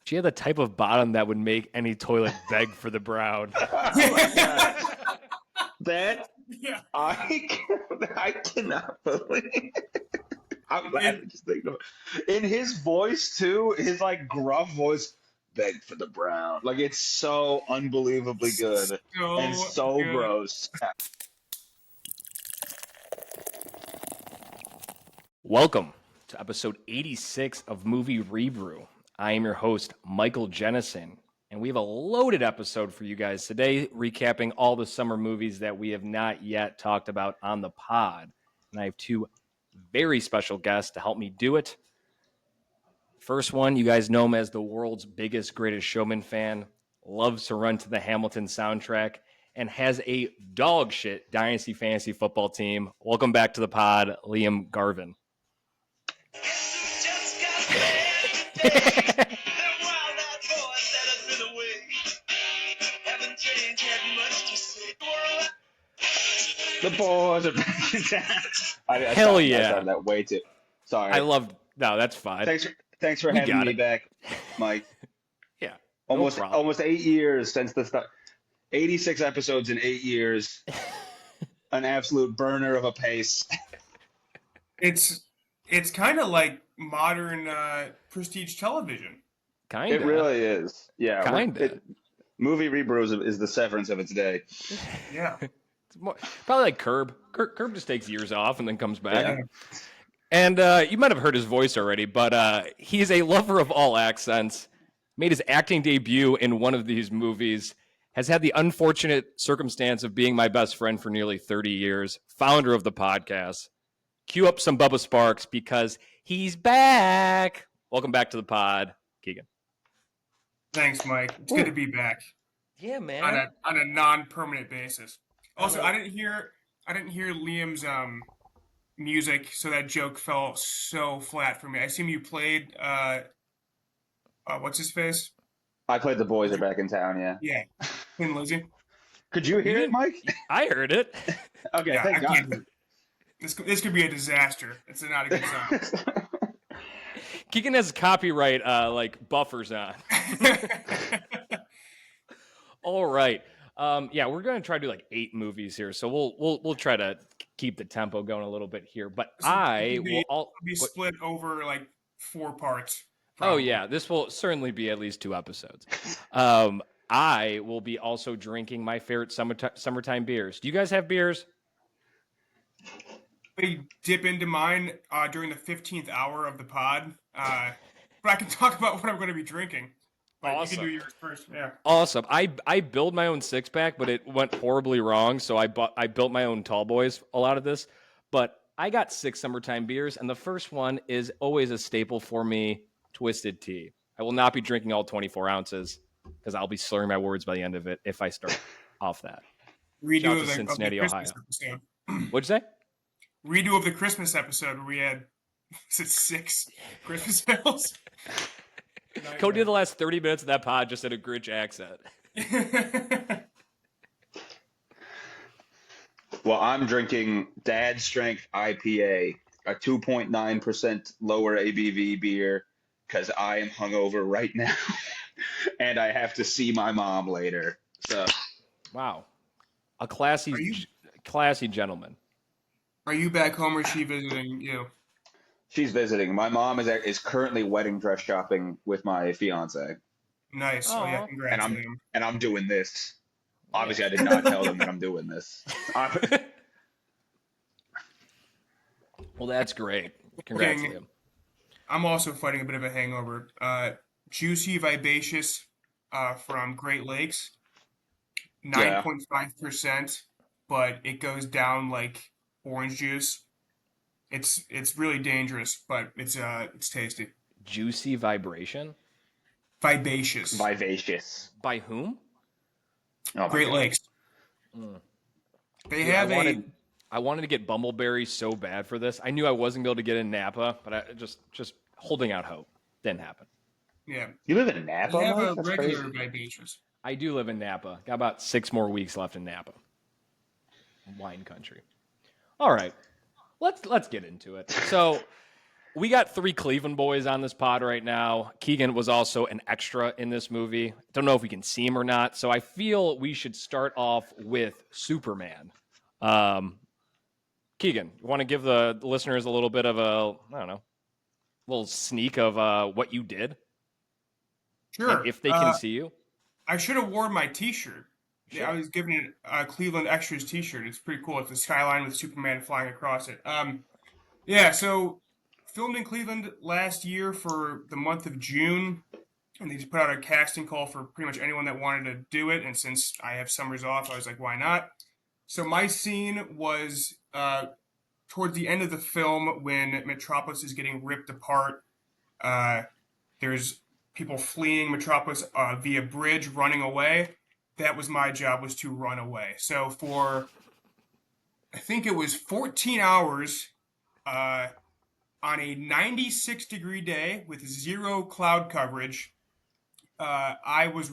She had the type of bottom that would make any toilet beg for the brown. That I cannot believe. I'm laughing just thinking of it. In his voice too, his like gruff voice, beg for the brown. Like it's so unbelievably good and so good. gross. Welcome to episode 86 of Movie Rebrew. I am your host, Michael Jennison, and we have a loaded episode for you guys today, recapping all the summer movies that we have not yet talked about on the pod. And I have two very special guests to help me do it. First one, you guys know him as the world's biggest Greatest Showman fan, loves to run to the Hamilton soundtrack, and has a dog shit Dynasty Fantasy Football team. Welcome back to the pod, Liam Garvin. The boys are back in town. Hell yeah! I started that way too. Sorry. No, that's fine. Thanks for having me back, Mike. Yeah. Almost 8 years since the start. 86 episodes in 8 years. An absolute burner of a pace. It's kind of like modern prestige television. Kinda. It really is. Yeah. Kinda. Movie Rebrew is the Severance of its day. Yeah. It's probably like Curb. Curb just takes years off and then comes back. Yeah. And you might have heard his voice already, but he's a lover of all accents, made his acting debut in one of these movies, has had the unfortunate circumstance of being my best friend for nearly 30 years, founder of the podcast. Cue up some Bubba Sparks because he's back. Welcome back to the pod, Keegan. Thanks, Mike. It's good to be back. Yeah, man. On a non-permanent basis. Also, I didn't hear Liam's music, so that joke fell so flat for me. I assume you played what's his face? I played The Boys Are Back in Town. Yeah. Yeah. Queen Lizzie. Could you hear it, Mike? I heard it. Okay, Yeah, thank I God. can't hear it. This could be a disaster. It's not a good sign. Keegan has copyright buffers on. All right. Yeah, we're going to try to do like 8 movies here, so we'll try to keep the tempo going a little bit here. But So will be split over like 4 parts. Oh probably. yeah, this will certainly be at least 2 episodes. I will be also drinking my favorite summertime beers. Do you guys have beers? I dip into mine during the 15th hour of the pod, but I can talk about what I'm going to be drinking. But Awesome. You can do yours first. Yeah. Awesome. I build my own 6-pack, but it went horribly wrong, so I built my own tall boys a lot of this. But I got 6 summertime beers, and the first one is always a staple for me, Twisted Tea. I will not be drinking all 24 ounces because I'll be slurring my words by the end of it if I start off that. Redo of Cincinnati, of the Christmas Ohio. episode. What'd you say? Redo of the Christmas episode where we had 6 Christmas meals. Cody did the last 30 minutes of that pod just in a Grinch accent. Well, I'm drinking Dad Strength IPA, a 2.9% lower ABV beer, because I am hungover right now, and I have to see my mom later. So, Wow, a classy gentleman. Are you back home or is she visiting you? she's visiting. My mom is currently wedding dress shopping with my fiance, Nice. Oh, yeah, Aw. congrats, And Liam. and I'm doing this. Obviously, I did not tell them that I'm doing this. Well, that's great. Congrats, Okay. Liam. I'm also fighting a bit of a hangover. Juicy Vivacious from Great Lakes, Yeah. 9.5%, but it goes down like orange juice. It's really dangerous, but it's tasty. Juicy Vibration? Vivacious. Vivacious. By whom? Oh my Great God. Lakes. Mm. They Dude, have I wanted to get Bumbleberry so bad for this. I knew I wasn't going to be able to get in Napa, but I just holding out hope. Didn't happen. yeah. You live in Napa, They have Mike? a That's regular crazy. Vivacious. I do live in Napa. Got about 6 more weeks left in Napa. Wine country. All right. Let's get into it. So we got 3 Cleveland boys on this pod right now. Keegan was also an extra in this movie. Don't know if we can see him or not. So I feel we should start off with Superman. Keegan, you want to give the listeners a little bit of a little sneak of what you did? Sure. And if they can see you. I should have worn my T-shirt. Sure. Yeah, I was given a Cleveland Extras T-shirt. It's pretty cool. It's a skyline with Superman flying across it. Yeah, so filmed in Cleveland last year for the month of June, and they just put out a casting call for pretty much anyone that wanted to do it. And since I have summers off, I was like, why not? So my scene was towards the end of the film when Metropolis is getting ripped apart. There's people fleeing Metropolis via bridge, running away. That was my job, was to run away. So for, I think it was 14 hours on a 96-degree day with 0 cloud coverage, I was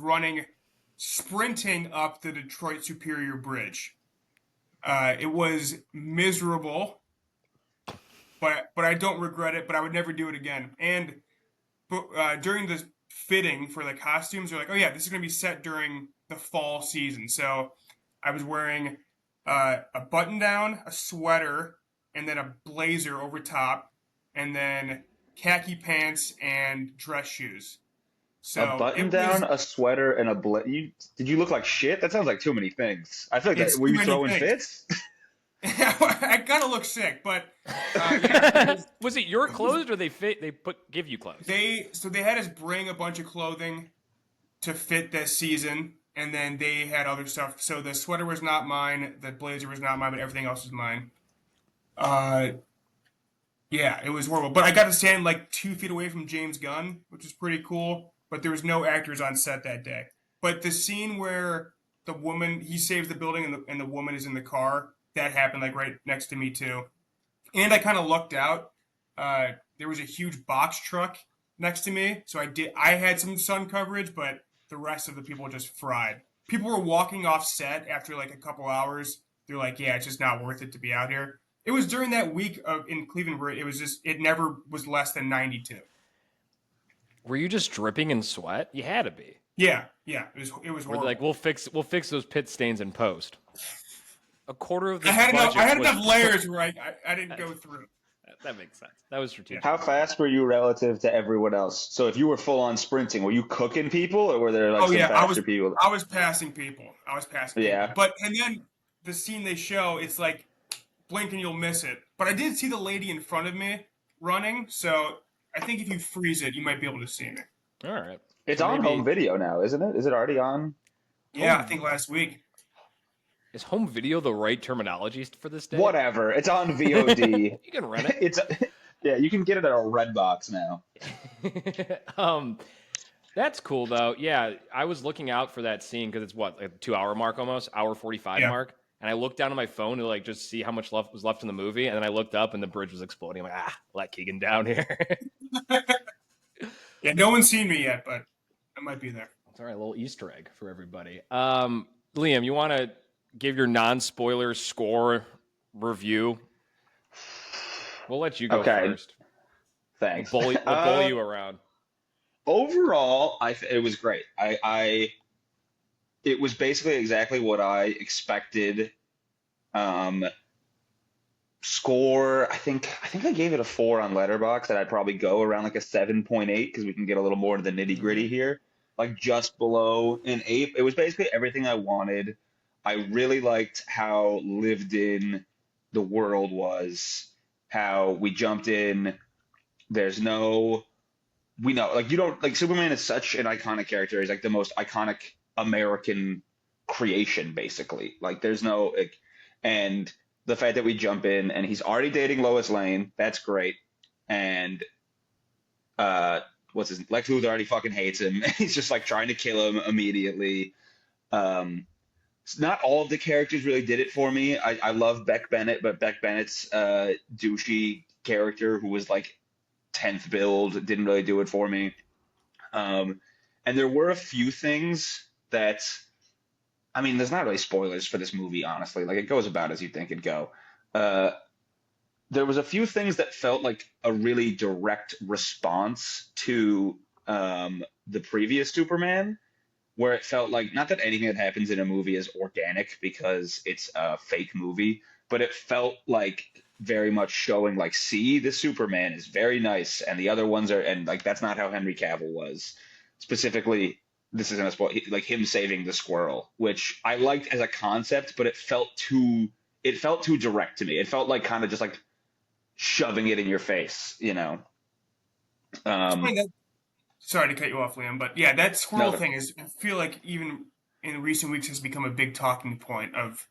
sprinting up the Detroit Superior Bridge. It was miserable, but I don't regret it, but I would never do it again. And during the fitting for the costumes, they're like, oh yeah, this is going to be set during the fall season. So I was wearing a button down, a sweater, and then a blazer over top, and then khaki pants and dress shoes. So a button down, a sweater, and a did you look like shit? That sounds like too many things. I feel like were you throwing fits? I kind of look sick, but was it your clothes or they give you clothes? They had us bring a bunch of clothing to fit this season, and then they had other stuff. So the sweater was not mine, the blazer was not mine, but everything else was mine. Yeah, it was horrible. But I got to stand like 2 feet away from James Gunn, which was pretty cool. But there was no actors on set that day. But the scene where the woman, he saves the building and the woman is in the car, that happened like right next to me too. And I kind of lucked out. There was a huge box truck next to me, so I had some sun coverage, but the rest of the people just fried. People were walking off set after like a couple hours. They're like, yeah, it's just not worth it to be out here. It was during that week in Cleveland where it never was less than 92. Were you just dripping in sweat? You had to be. Yeah, it was horrible. We're like, we'll fix those pit stains in post. A quarter of the I had enough layers where I didn't go through. That makes sense. That was strategic. How fast were you relative to everyone else? So if you were full on sprinting, were you cooking people, or were there like faster people? I was passing people. Yeah. But and then the scene they show, it's like blink and you'll miss it. But I did see the lady in front of me running, so I think if you freeze it, you might be able to see me. All right. It's on home video now, isn't it? Is it already on? Yeah, I think last week. Is home video the right terminology for this day? Whatever. It's on VOD. You can rent it. Yeah, you can get it at a Redbox now. That's cool though. Yeah, I was looking out for that scene because it's what, like a 2-hour mark almost, hour 45 mark. And I looked down at my phone to like just see how much was left in the movie, and then I looked up and the bridge was exploding. I'm like, let Keegan down here. Yeah, no one's seen me yet, but I might be there. It's all right, a little Easter egg for everybody. Liam, you want to give your non-spoiler score review? We'll let you go first. Thanks. We'll bully you around. Overall, it was great. It was basically exactly what I expected. Score, I think I gave it a 4 on Letterboxd, and I'd probably go around like a 7.8 because we can get a little more to the nitty gritty here. Like just below an 8. It was basically everything I wanted. I really liked how lived in the world was, how we jumped in. There's no, we know, like you don't, like Superman is such an iconic character. He's like the most iconic American creation, basically. Like there's no, like, and the fact that we jump in and he's already dating Lois Lane, that's great. And Lex Luthor already fucking hates him. He's just like trying to kill him immediately. Not all of the characters really did it for me. I love Beck Bennett, but Beck Bennett's douchey character who was like 10th build didn't really do it for me. And there were a few things that, I mean, there's not really spoilers for this movie, honestly. Like, it goes about as you think it'd go. there was a few things that felt like a really direct response to the previous Superman, where it felt like not that anything that happens in a movie is organic because it's a fake movie, but it felt like very much showing like, see, the Superman is very nice, and the other ones are, and like that's not how Henry Cavill was. Specifically, this isn't a spoil, like him saving the squirrel, which I liked as a concept, but it felt too direct to me. It felt like kind of just like shoving it in your face, you know. Um, Sorry to cut you off, Liam, but yeah, that squirrel no, thing I feel like even in recent weeks has become a big talking point of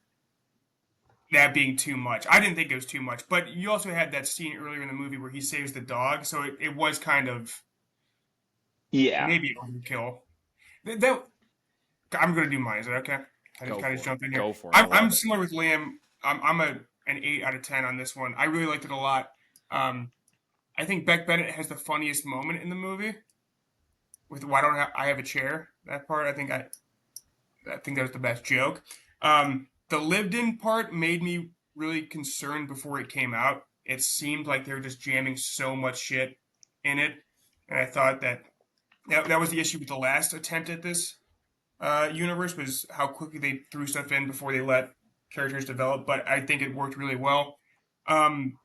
that being too much. I didn't think it was too much, but you also had that scene earlier in the movie where he saves the dog, so it was kind of yeah, maybe overkill. That I'm going to do mine. Is that okay? Go Kind of for it. jump in here. Go for it. I I'm love it. similar with Liam. I'm an 8 out of 10 on this one. I really liked it a lot. I think Beck Bennett has the funniest moment in the movie with "Why don't I have a chair?" That part, I think that was the best joke. The lived-in part made me really concerned before it came out. It seemed like they were just jamming so much shit in it, and I thought that was the issue with the last attempt at this universe, was how quickly they threw stuff in before they let characters develop. But I think it worked really well. Um,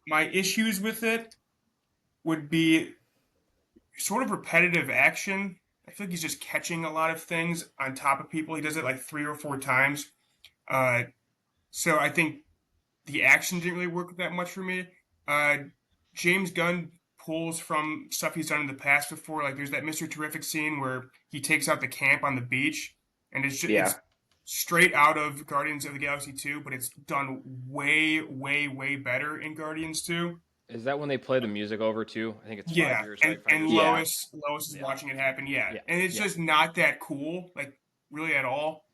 my issues with it would be sort of repetitive action. I feel like he's just catching a lot of things on top of people. He does it like 3 or 4 times. Uh, so I think the action didn't really work that much for me. Uh, James Gunn pulls from stuff he's done in the past before. Like there's that Mr. Terrific scene where he takes out the camp on the beach, and yeah. it's straight out of Guardians of the Galaxy 2, but it's done way, way, way better in Guardians 2. Is that when they play the music over too? I think it's Yeah, 5 years, and right? 5 years. Yeah. Lois is Yeah. watching it happen. Yeah, Yeah. and it's Yeah. just not that cool, like really at all.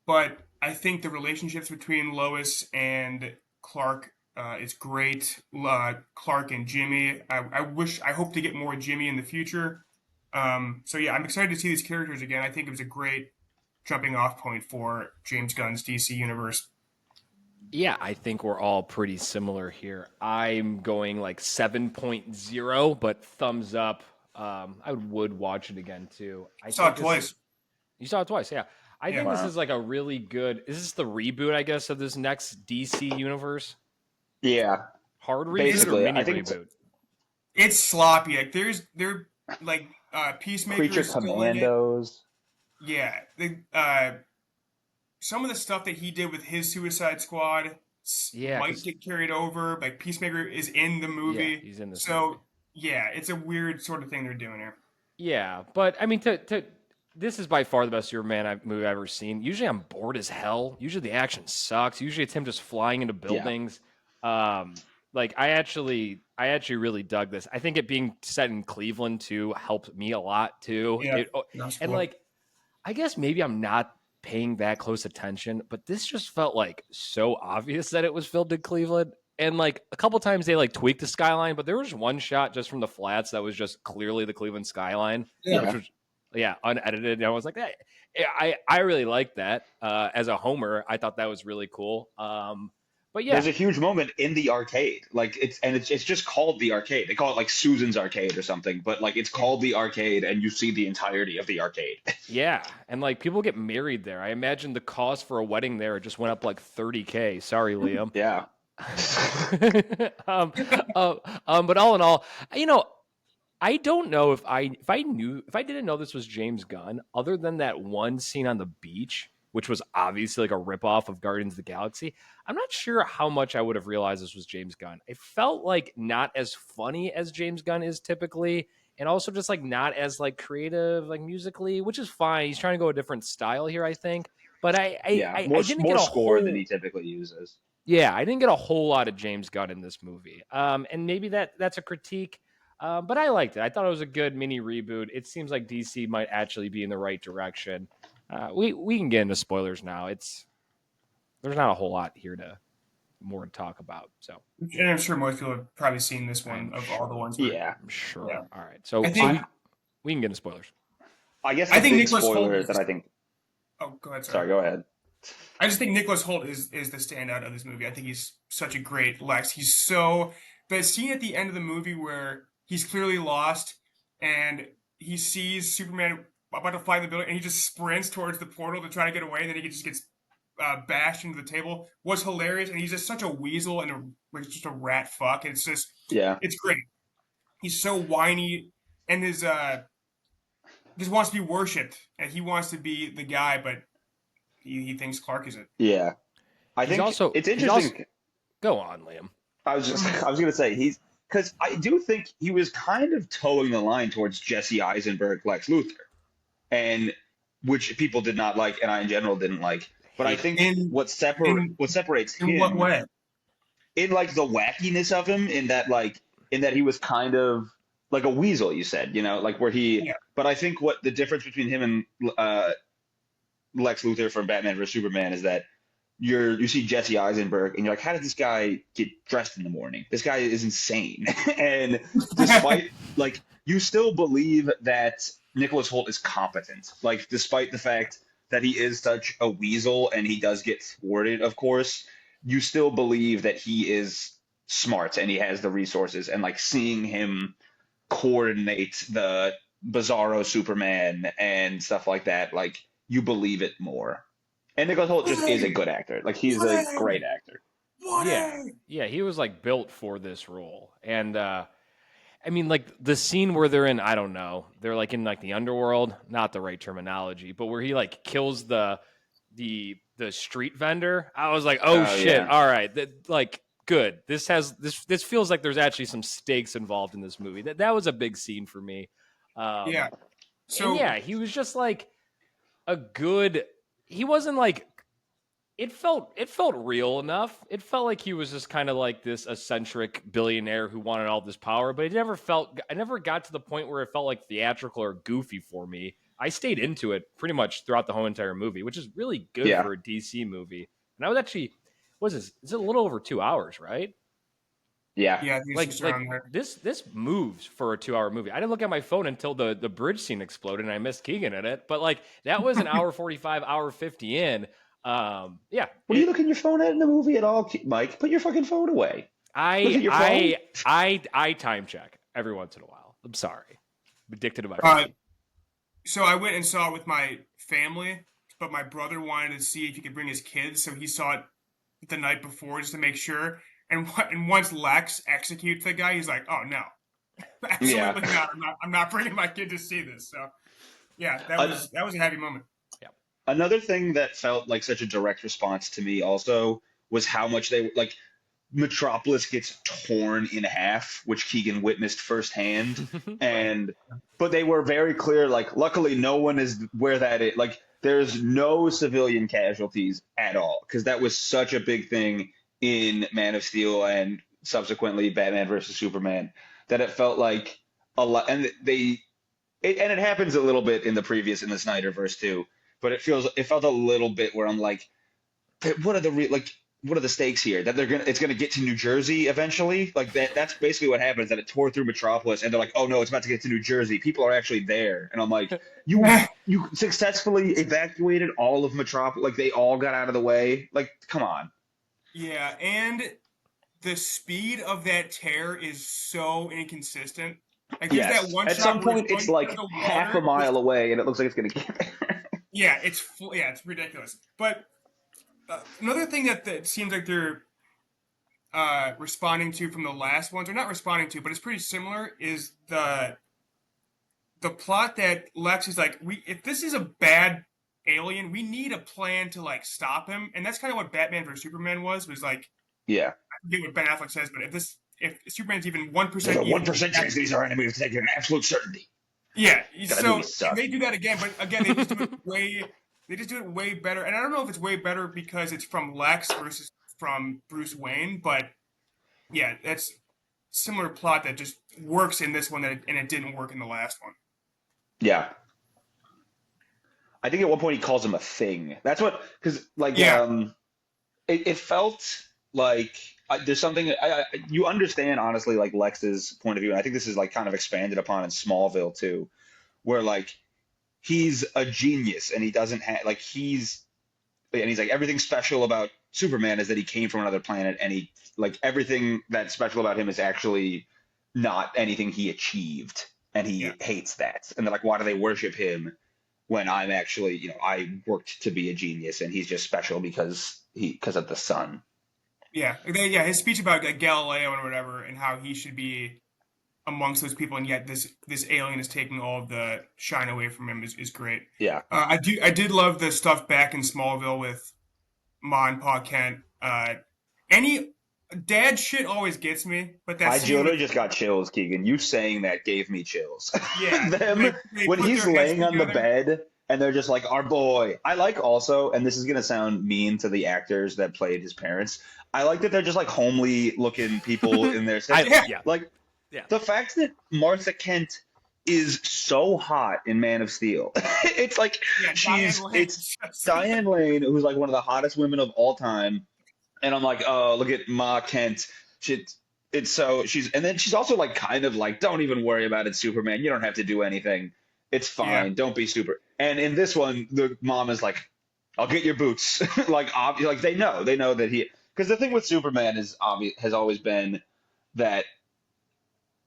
But I think the relationships between Lois and Clark is great. Clark and Jimmy. I hope to get more Jimmy in the future. So yeah, I'm excited to see these characters again. I think it was a great jumping off point for James Gunn's DC universe. Yeah, I think we're all pretty similar here. I'm going like 7.0, but thumbs up. I would watch it again too. I Saw it think this twice. is- You saw it twice, yeah. I Yeah. think this Wow. is like a really good. Is this the reboot, I guess, of this next DC universe? Yeah, Hard reboot basically, or I mini think it's reboot? It's sloppy. Like they're like Peacemaker Creature is still in it. Commandos. Yeah, some of the stuff that he did with his Suicide Squad Yeah, might 'cause- get carried over. Like Peacemaker is in the movie, Yeah, he's in this so movie. yeah, it's a weird sort of thing they're doing here. Yeah, but I mean, this is by far the best Superman movie I've ever seen. Usually, I'm bored as hell. Usually, the action sucks. Usually, it's him just flying into buildings. Like I actually really dug this. I think it being set in Cleveland too helped me a lot too. Yeah, that's And cool. like, I guess maybe I'm not paying that close attention, but this just felt like so obvious that it was filmed in Cleveland. And like a couple times they like tweaked the skyline, but there was one shot just from the flats that was just clearly the Cleveland skyline, Yeah. which was unedited. And I was like, hey, I really liked that. As a homer, I thought that was really cool. But yeah, There's a huge moment in the arcade, like it's just called the arcade. They call it like Susan's Arcade or something, but like it's called the arcade, and you see the entirety of the arcade. yeah, and like people get married there. I imagine the cost for a wedding there just went up like $30K. Sorry, Liam. Yeah, But all in all, I don't know if I didn't know this was James Gunn, other than that one scene on the beach, which was obviously like a ripoff of Guardians of the Galaxy. I'm not sure how much I would have realized this was James Gunn. It felt like not as funny as James Gunn is typically, and also just like not as like creative, like musically, which is fine. He's trying to go a different style here, I think. But I didn't more get a score whole, than he typically uses. yeah, I didn't get a whole lot of James Gunn in this movie. And maybe that's a critique. But I liked it. I thought it was a good mini reboot. It seems like DC might actually be in the right direction. We can get into spoilers now. There's not a whole lot here to talk about. So And I'm sure most people have probably seen this one I'm of sure. all the ones. Yeah, I'm sure. Yeah. All right. So, I think- we can get into spoilers. I guess I the think big Nicholas spoiler Hoult is- that I think. Oh, go ahead. Sorry, go ahead. I just think Nicholas Hoult is the standout of this movie. I think he's such a great Lex. The scene at the end of the movie where he's clearly lost and he sees Superman about to fly in the building and he just sprints towards the portal to try to get away, and then he just gets bashed into the table was hilarious. And he's just such a weasel and just a rat fuck. It's just it's great. He's so whiny and his just wants to be worshipped, and he wants to be the guy, but he thinks Clark is it. Yeah, I think it's interesting. Go on, Liam. I was gonna say because I do think he was kind of towing the line towards Jesse Eisenberg, Lex Luthor, and which people did not like, and I in general didn't like. But I think what separates him in what way? In like the wackiness of him, in that he was kind of like a weasel, you said, like where he. Yeah. But I think what the difference between him and Lex Luthor from Batman vs Superman is that you see Jesse Eisenberg and you're like, how did this guy get dressed in the morning? This guy is insane. And despite you still believe that Nicholas Hoult is competent, like despite the fact that he is such a weasel and he does get thwarted, of course, you still believe that he is smart and he has the resources, and like seeing him coordinate the Bizarro Superman and stuff like that, like you believe it more. And Nicholas Hoult just is a good actor. Like he's a great actor. Yeah, he was like built for this role. And I mean, like the scene where they're in, I don't know, they're like in like the underworld, not the right terminology, but where he like kills the street vendor. I was like, oh shit, yeah. All right, like good. This feels like there's actually some stakes involved in this movie. That was a big scene for me. Yeah. So yeah, he was just like a good. He wasn't like. It felt real enough. It felt like he was just kind of like this eccentric billionaire who wanted all this power, but I never got to the point where it felt like theatrical or goofy for me. I stayed into it pretty much throughout the whole entire movie, which is really good for a DC movie. And I was actually, is it a little over 2 hours, right? Yeah. Like this moves for a 2-hour movie. I didn't look at my phone until the bridge scene exploded and I missed Keegan in it. But like that was an hour 45, hour 50 in. Yeah. What are you looking at your phone at in the movie at all, Mike? Put your fucking phone away. I time check every once in a while. I'm sorry. I'm addicted to my phone. So I went and saw it with my family, but my brother wanted to see if he could bring his kids, so he saw it the night before just to make sure. And once Lex executes the guy, he's like, "Oh no, absolutely not! I'm not bringing my kid to see this." So, yeah, that was a heavy moment. Yeah. Another thing that felt like such a direct response to me also was how much Metropolis gets torn in half, which Keegan witnessed firsthand, but they were very clear. Like, luckily, no one is where that is. Like, there's no civilian casualties at all, because that was such a big thing in Man of Steel and subsequently Batman versus Superman, that it felt like a lot. And it happens a little bit in the Snyderverse too, but it felt a little bit where I'm like, what are the stakes here? That it's gonna get to New Jersey eventually. Like that's basically what happens. That it tore through Metropolis, and they're like, oh no, it's about to get to New Jersey. People are actually there, and I'm like, you successfully evacuated all of Metropolis. Like they all got out of the way. Like, come on. Yeah, and the speed of that tear is so inconsistent. Like yes. That one at shot some point, it's like half a mile away, and it looks like it's gonna get there. Yeah, it's ridiculous. But another thing that seems like they're responding to from the last ones, or not responding to, but it's pretty similar, is the plot that Lex is like, if this is a bad alien, we need a plan to like stop him, and that's kind of what Batman vs Superman was like. Yeah, I forget what Ben Affleck says, but if Superman's even 1%, there's a 1% chance these are enemies, take an absolute certainty. Yeah, so they do that again, but again they just do it way better. And I don't know if it's way better because it's from Lex versus from Bruce Wayne, but yeah, that's similar plot that just works in this one and it didn't work in the last one. Yeah. I think at one point he calls him a thing. That's what, because it felt like there's something you understand honestly, like Lex's point of view, and I think this is like kind of expanded upon in Smallville too, where like he's a genius and he doesn't have like he's and he's like, everything special about Superman is that he came from another planet, and he like everything that's special about him is actually not anything he achieved, and he Yeah. hates that. And they're like, why do they worship him when I'm actually, I worked to be a genius, and he's just special because of the sun. Yeah. His speech about Galileo and whatever, and how he should be amongst those people, and yet this alien is taking all of the shine away from him is great. Yeah. I did love the stuff back in Smallville with Ma and Pa Kent. Any dad shit always gets me, but that I scene literally with- just got chills, Keegan. You saying that gave me chills. Yeah, Them, they when put he's their heads laying on the together. bed and they're just like, our boy. I like also, and this is going to sound mean to the actors that played his parents, I like that they're just like homely looking people in their set. Like, the fact that Martha Kent is so hot in Man of Steel. It's like, it's Diane Lane, who's like one of the hottest women of all time. And I'm like, oh, look at Ma Kent. And then she's also like kind of like, don't even worry about it, Superman. You don't have to do anything. It's fine. Yeah. Don't be super. And in this one, the mom is like, I'll get your boots. like they know that because the thing with Superman is has always been that,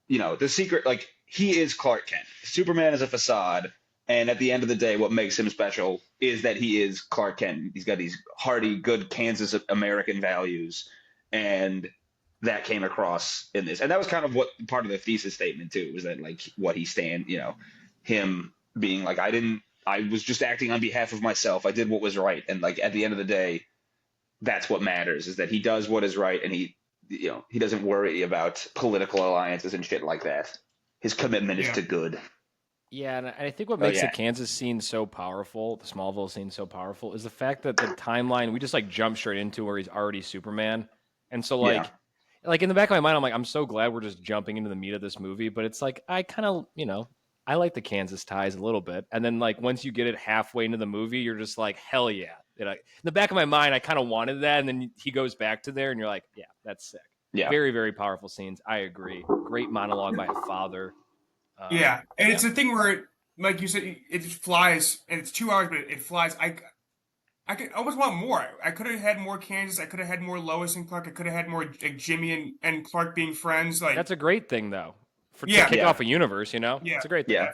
the secret, like he is Clark Kent. Superman is a facade. And at the end of the day, what makes him special is that he is Clark Kent. He's got these hearty, good Kansas American values. And that came across in this. And that was kind of what part of the thesis statement too, was that like what he him being like, I was just acting on behalf of myself. I did what was right. And like at the end of the day, that's what matters, is that he does what is right, and he doesn't worry about political alliances and shit like that. His commitment is to good. Yeah, and I think what makes the Kansas scene so powerful, the Smallville scene so powerful, is the fact that the timeline, we just like jump straight into where he's already Superman. And so like in the back of my mind, I'm like, I'm so glad we're just jumping into the meat of this movie. But it's like, I kind of, I like the Kansas ties a little bit. And then like once you get it halfway into the movie, you're just like, hell yeah. In the back of my mind, I kind of wanted that. And then he goes back to there and you're like, yeah, that's sick. Yeah. Very, very powerful scenes. I agree. Great monologue by a father. And it's a thing where, like you said, it just flies, and it's 2 hours, but it flies. I almost want more. I could have had more Kansas. I could have had more Lois and Clark. I could have had more like Jimmy and Clark being friends. Like that's a great thing, though. To kick off a universe, Yeah. It's a great thing.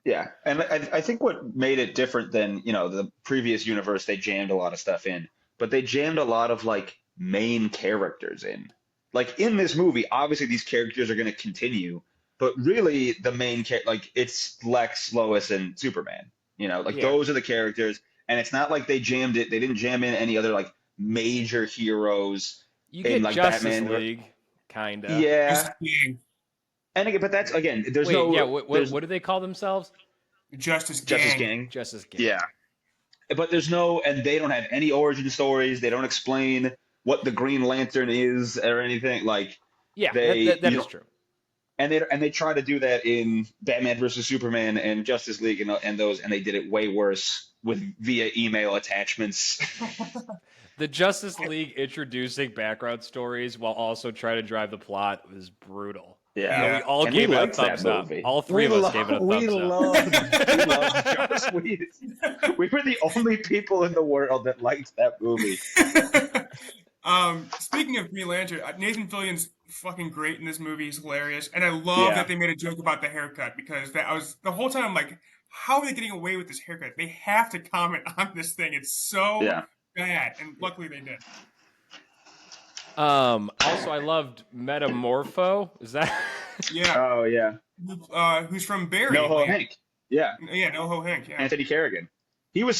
Yeah. And I think what made it different than, the previous universe, they jammed a lot of stuff in, but they jammed a lot of like main characters in. Like in this movie, obviously these characters are going to continue, but really the main like it's Lex, Lois, and Superman, those are the characters. And it's not like they jammed it. They didn't jam in any other like major heroes. You get like Justice Batman. League, kind of. Yeah. And again, but that's again. There's no. Yeah. What do they call themselves? Justice Gang. Justice Gang. Yeah. But there's no, and they don't have any origin stories. They don't explain what the Green Lantern is or anything. Like. Yeah, that is true. And they try to do that in Batman versus Superman and Justice League and those, and they did it way worse via email attachments. The Justice League introducing background stories while also trying to drive the plot was brutal. Yeah, we all gave it a thumbs up. All three of us gave it a thumbs up. We loved Justice League. We were the only people in the world that liked that movie. Speaking of Green Lantern, Nathan Fillion's fucking great in this movie. He's hilarious, and I love that they made a joke about the haircut, because the whole time I'm like, how are they getting away with this haircut? They have to comment on this thing. It's so bad, and luckily they did. Also, I loved Metamorpho. Is that? Yeah. Oh yeah. Who's from Barry? NoHo Hank. Yeah. Yeah, NoHo Hank. Yeah. Anthony Carrigan.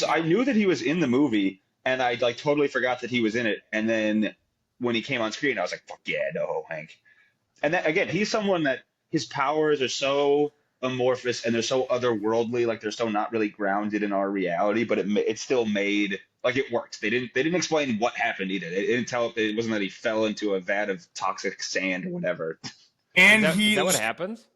I knew that he was in the movie, and I like totally forgot that he was in it. And then when he came on screen, I was like, "Fuck yeah, NoHo Hank!" And that, again, he's someone that his powers are so amorphous and they're so otherworldly, like they're so not really grounded in our reality. But it still made like it worked. They didn't explain what happened either. They didn't tell. It wasn't that he fell into a vat of toxic sand or whatever. And is that what happens?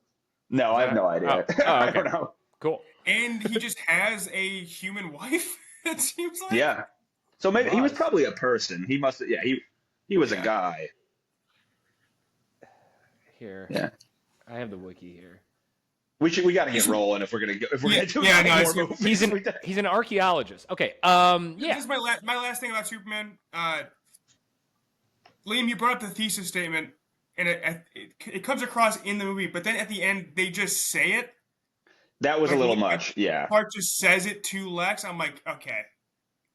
No, I have no idea. Oh, okay. I don't know. Cool. And he just has a human wife. It seems like. Yeah. So maybe he was probably a person. He must. Yeah. He was a guy. Here. Yeah. I have the wiki here. We got to get rolling if we're gonna do more movies. He's an archaeologist. Okay. This is my last thing about Superman. Liam, you brought up the thesis statement, and it comes across in the movie, but then at the end they just say it. That was a little much. Yeah. Clark just says it to Lex. I'm like, okay,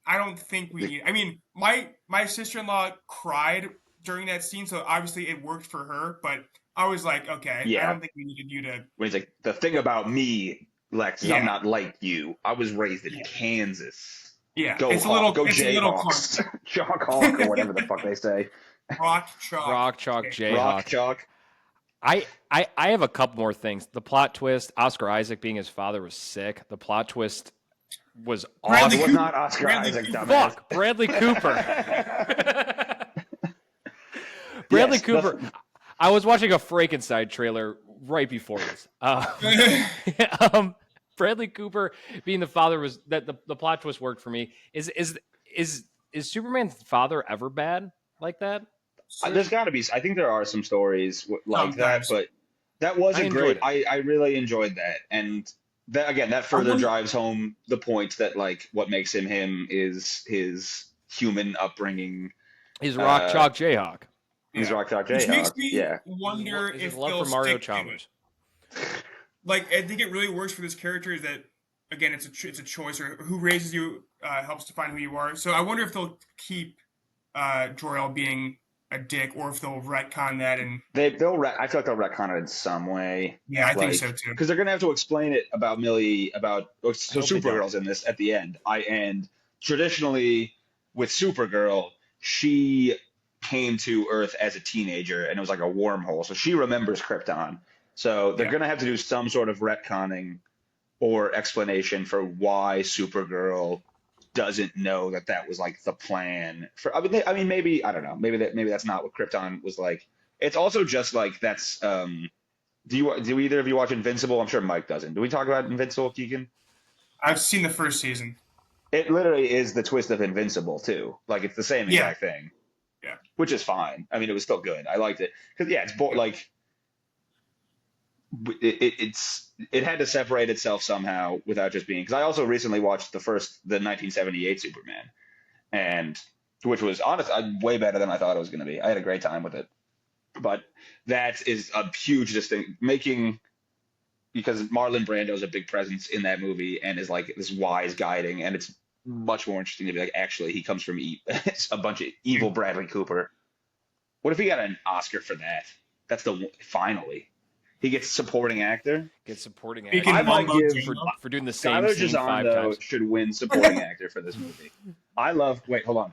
I don't think we need. I mean, my sister-in-law cried during that scene, so obviously it worked for her, but I was like, okay, I don't think we needed you to. When he's like, the thing about me, Lex, is I'm not like you. I was raised in Kansas. Yeah, go Jayhawks. Chalk Hawk or whatever the fuck they say. Rock Chalk Jayhawk. Rock Chalk. I have a couple more things. The plot twist, Oscar Isaac being his father was sick. The plot twist was awesome. It was not Oscar Isaac, dumbass. Fuck, Bradley Cooper. Bradley Cooper. I was watching a Frankenstein trailer right before this. Bradley Cooper being the father was that the plot twist worked for me. Is Superman's father ever bad like that? There's got to be. I think there are some stories like that, but that wasn't great. I really enjoyed that, and that further drives home the point that like what makes him is his human upbringing. He's Rock Chalk Jayhawk. He's Rock Chalk Jayhawk. Which makes me wonder if love they'll for Mario stick Chalmers. Like, I think it really works for this character is that, again, it's a choice, or who raises you helps define who you are. So I wonder if they'll keep Jor-El being a dick, or if they'll retcon that. And I feel like they'll retcon it in some way. Yeah, I think so too. Because they're gonna have to explain it about Millie so Supergirl's in this at the end. And traditionally with Supergirl, she came to Earth as a teenager, and it was like a wormhole. So she remembers Krypton. So they're going to have to do some sort of retconning or explanation for why Supergirl doesn't know that was like the plan. I mean, maybe I don't know. Maybe that's not what Krypton was like. It's also just like that's. Do either of you watch Invincible? I'm sure Mike doesn't. Do we talk about Invincible, Keegan? I've seen the first season. It literally is the twist of Invincible too. Like it's the same exact thing. Yeah, which is fine. I mean, it was still good. I liked it because it's like. It had to separate itself somehow without just being, because I also recently watched the 1978 Superman, and which was honestly way better than I thought it was going to be. I had a great time with it, but that is a huge because Marlon Brando is a big presence in that movie and is like this wise guiding, and it's much more interesting to be like, actually he comes from a bunch of evil Bradley Cooper. What if he got an Oscar for that? That's finally. He gets supporting actor. I might give for doing the same scene 5 times. Should win supporting actor for this movie. Wait, hold on.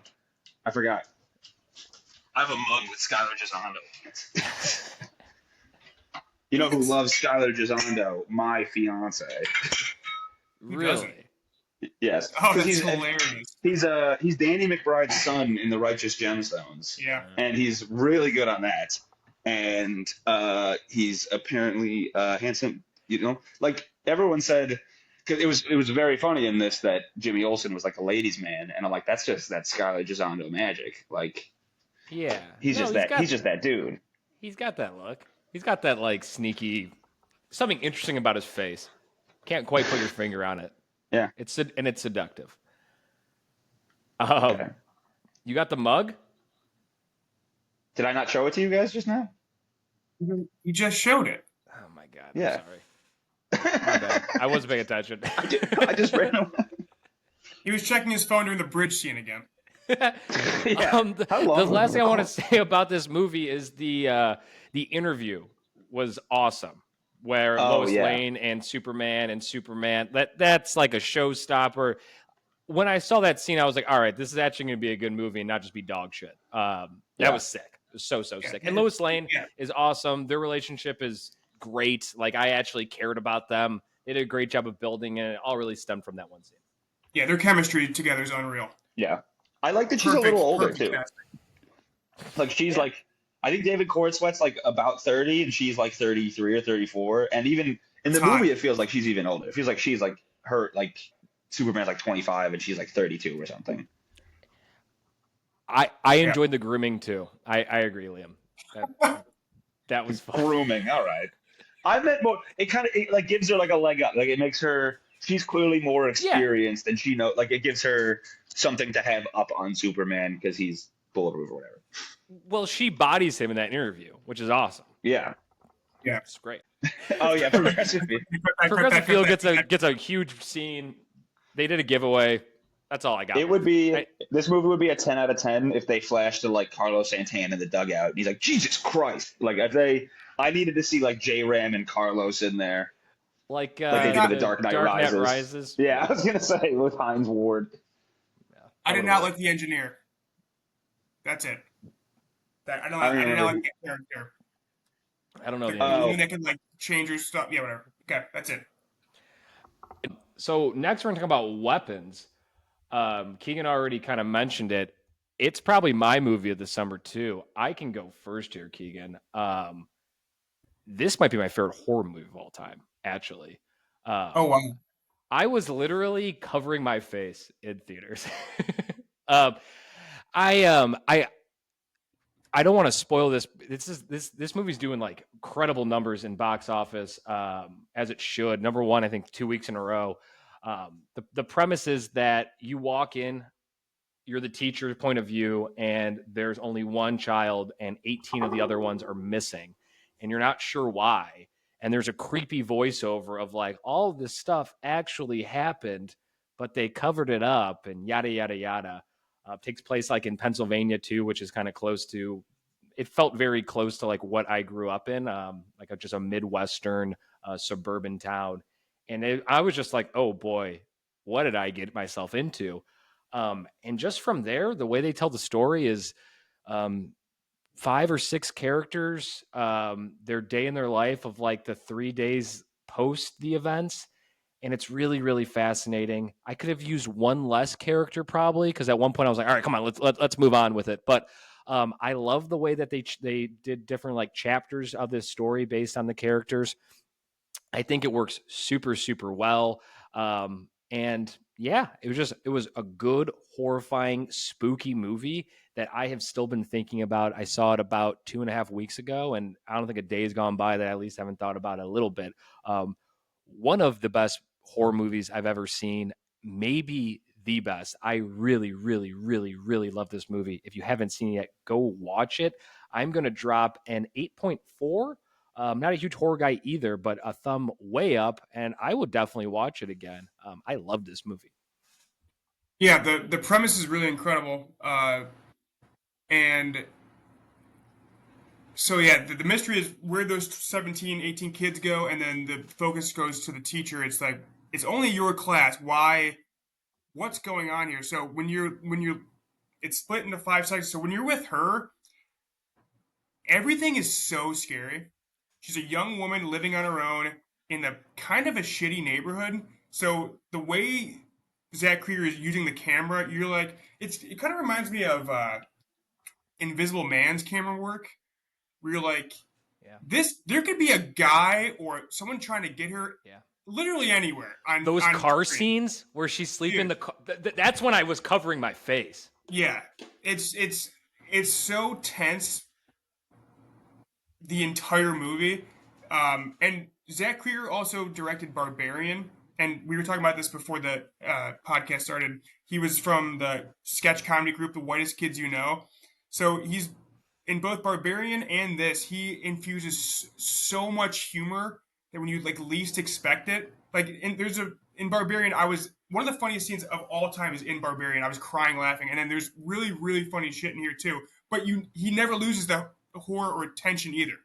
I forgot. I have a mug with Skylar Gisondo. You know who loves Skylar Gisondo? My fiance. Really? Yes. Oh, that's hilarious. He's Danny McBride's son in The Righteous Gemstones. Yeah. And he's really good on that. And he's apparently handsome, like everyone said, because it was very funny in this that Jimmy Olsen was like a ladies' man, and I'm like, that's just that Skylar Gisondo magic, like, he's just that dude. He's got that look. He's got that like sneaky, something interesting about his face. Can't quite put your finger on it. Yeah, it's seductive. Okay. You got the mug? Did I not show it to you guys just now? You just showed it. Oh my god! Yeah. I'm sorry. My bad. I wasn't paying attention. I just ran away. He was checking his phone during the bridge scene again. The last thing I want to say about this movie is the interview was awesome, where Lois Lane and Superman that's like a showstopper. When I saw that scene, I was like, all right, this is actually going to be a good movie and not just be dog shit. That was sick. It was so sick. And Lois Lane is awesome. Their relationship is great. Like, I actually cared about them. They did a great job of building, and it all really stemmed from that one scene. Yeah, their chemistry together is unreal. Yeah. I like that she's a little older, too. Casting. Like, she's like, I think David Cornsweet's like about 30, and she's like 33 or 34. And even in the movie, it feels like she's even older. It feels like she's like like Superman's like 25, and she's like 32 or something. I enjoyed the grooming too. I agree, Liam. That was fun. Grooming, all right. I meant more. It kind of like gives her like a leg up. Like it makes her. She's clearly more Yeah. experienced, and she know. Like it gives her something to have up on Superman because he's bulletproof or whatever. Well, she bodies him in that interview, which is awesome. Yeah. Yeah. It's great. Oh yeah. Progressive. Progressive Field gets a huge scene. They did a giveaway. That's all I got. It would be this movie would be a 10 out of 10 if they flashed to like Carlos Santana in the dugout. And he's like, Jesus Christ! Like I needed to see like J Ram and Carlos in there, like they did in the Dark Knight Rises. Rises. Yeah, I was gonna say with Hines Ward. Yeah. I did not like the engineer. That's it. I did not like the character. I don't know. They can like change your stuff. Yeah, whatever. Okay, that's it. So next we're going to talk about weapons. Keegan already kind of mentioned it. It's probably my movie of the summer too. I can go first here, Keegan. This might be my favorite horror movie of all time, actually. Oh wow! I was literally covering my face in theaters. I don't want to spoil this. This movie's doing like incredible numbers in box office, as it should. Number one, I think 2 weeks in a row. The premise is that you walk in, you're the teacher's point of view, and there's only one child, and 18 of the other ones are missing, and you're not sure why. And there's a creepy voiceover of like, all this stuff actually happened, but they covered it up, and yada yada yada. Takes place like in Pennsylvania too, which is kind of close to. It felt very close to like what I grew up in, just a Midwestern suburban town. And I was just like, oh boy, what did I get myself into? And just from there, the way they tell the story is 5 or 6 characters, their day in their life of like the 3 days post the events. And it's really, really fascinating. I could have used one less character probably, because at one point I was like, all right, come on, let's move on with it. But I love the way that they did different like chapters of this story based on the characters. I think it works super, super well. And yeah, it was a good, horrifying, spooky movie that I have still been thinking about. I saw it about 2.5 weeks ago, and I don't think a day has gone by that I at least haven't thought about it a little bit. One of the best horror movies I've ever seen, maybe the best. I really, really, really, really love this movie. If you haven't seen it yet, go watch it. I'm going to drop an 8.4. Not a huge horror guy either, but a thumb way up, and I would definitely watch it again. I love this movie. Yeah, the premise is really incredible. And so yeah, the mystery is where those 17, 18 kids go, and then the focus goes to the teacher. It's like, it's only your class. Why? What's going on here? So when you're it's split into 5 sections. So when you're with her, everything is so scary. She's a young woman living on her own in a kind of a shitty neighborhood. So the way Zach Krieger is using the camera, you're like, it kind of reminds me of Invisible Man's camera work, where you're like, yeah, there could be a guy or someone trying to get her, literally anywhere. Those on car screen. scenes where she's sleeping in the car, that's when I was covering my face. Yeah, it's so tense, the entire movie. And Zach Krieger also directed Barbarian, and we were talking about this before the podcast started. He was from the sketch comedy group The Whitest Kids You Know. So he's in both Barbarian and this, he infuses so much humor that when you like least expect it. Like in Barbarian, one of the funniest scenes of all time is in Barbarian. I was crying laughing, and then there's really, really funny shit in here too. But he never loses the horror or tension either.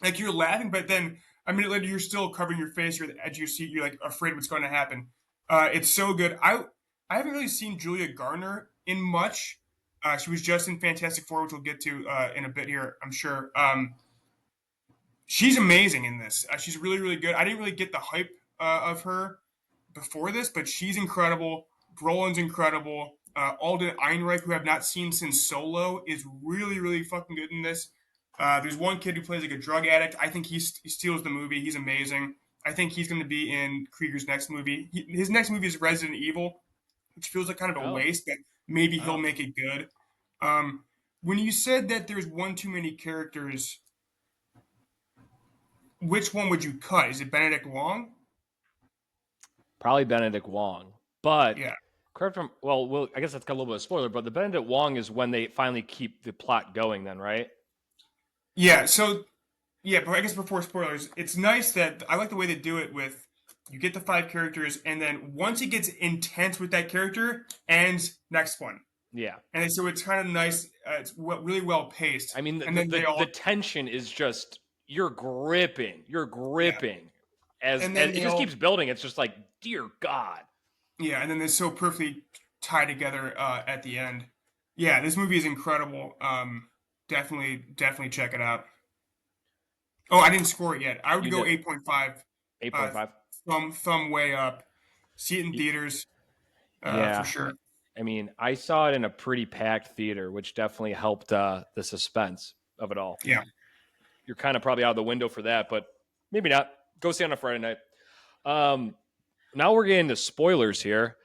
Like you're laughing, but then a minute later you're still covering your face. You're at the edge of your seat. You're like afraid what's going to happen. It's so good. I haven't really seen Julia Garner in much. She was just in Fantastic Four, which we'll get to in a bit here, I'm sure. She's amazing in this. She's really, really good. I didn't really get the hype of her before this, but she's incredible. Brolin's incredible. Alden Ehrenreich, who I've not seen since Solo, is really, really fucking good in this. There's one kid who plays like a drug addict. I think he steals the movie. He's amazing. I think he's going to be in Krieger's next movie. His next movie is Resident Evil, which feels like kind of a waste, but maybe he'll make it good. When you said that there's one too many characters, which one would you cut? Is it Benedict Wong? Probably Benedict Wong. But Yeah. correct from well, I guess that's got a little bit of spoiler, but the Benedict Wong is when they finally keep the plot going then, right? Yeah. So yeah, but I guess before spoilers, it's nice that I like the way they do it with you get the 5 characters, and then once it gets intense with that character, ends next one, Yeah. and so it's kind of nice. It's really well paced. I mean, And then they all the tension is just you're gripping, yeah, as and then it they just all keeps building. It's just like, dear God. yeah, and then they're so perfectly tied together at the end. Yeah, this movie is incredible. Definitely check it out. Oh, I didn't score it yet. I would You go did 8.5. Uh, 8.5. thumb way up. See it in theaters, for Yeah. sure. I mean, I saw it in a pretty packed theater, which definitely helped the suspense of it all. Yeah. You're kind of probably out of the window for that, but maybe not. Go see it on a Friday night. Now we're getting to spoilers here.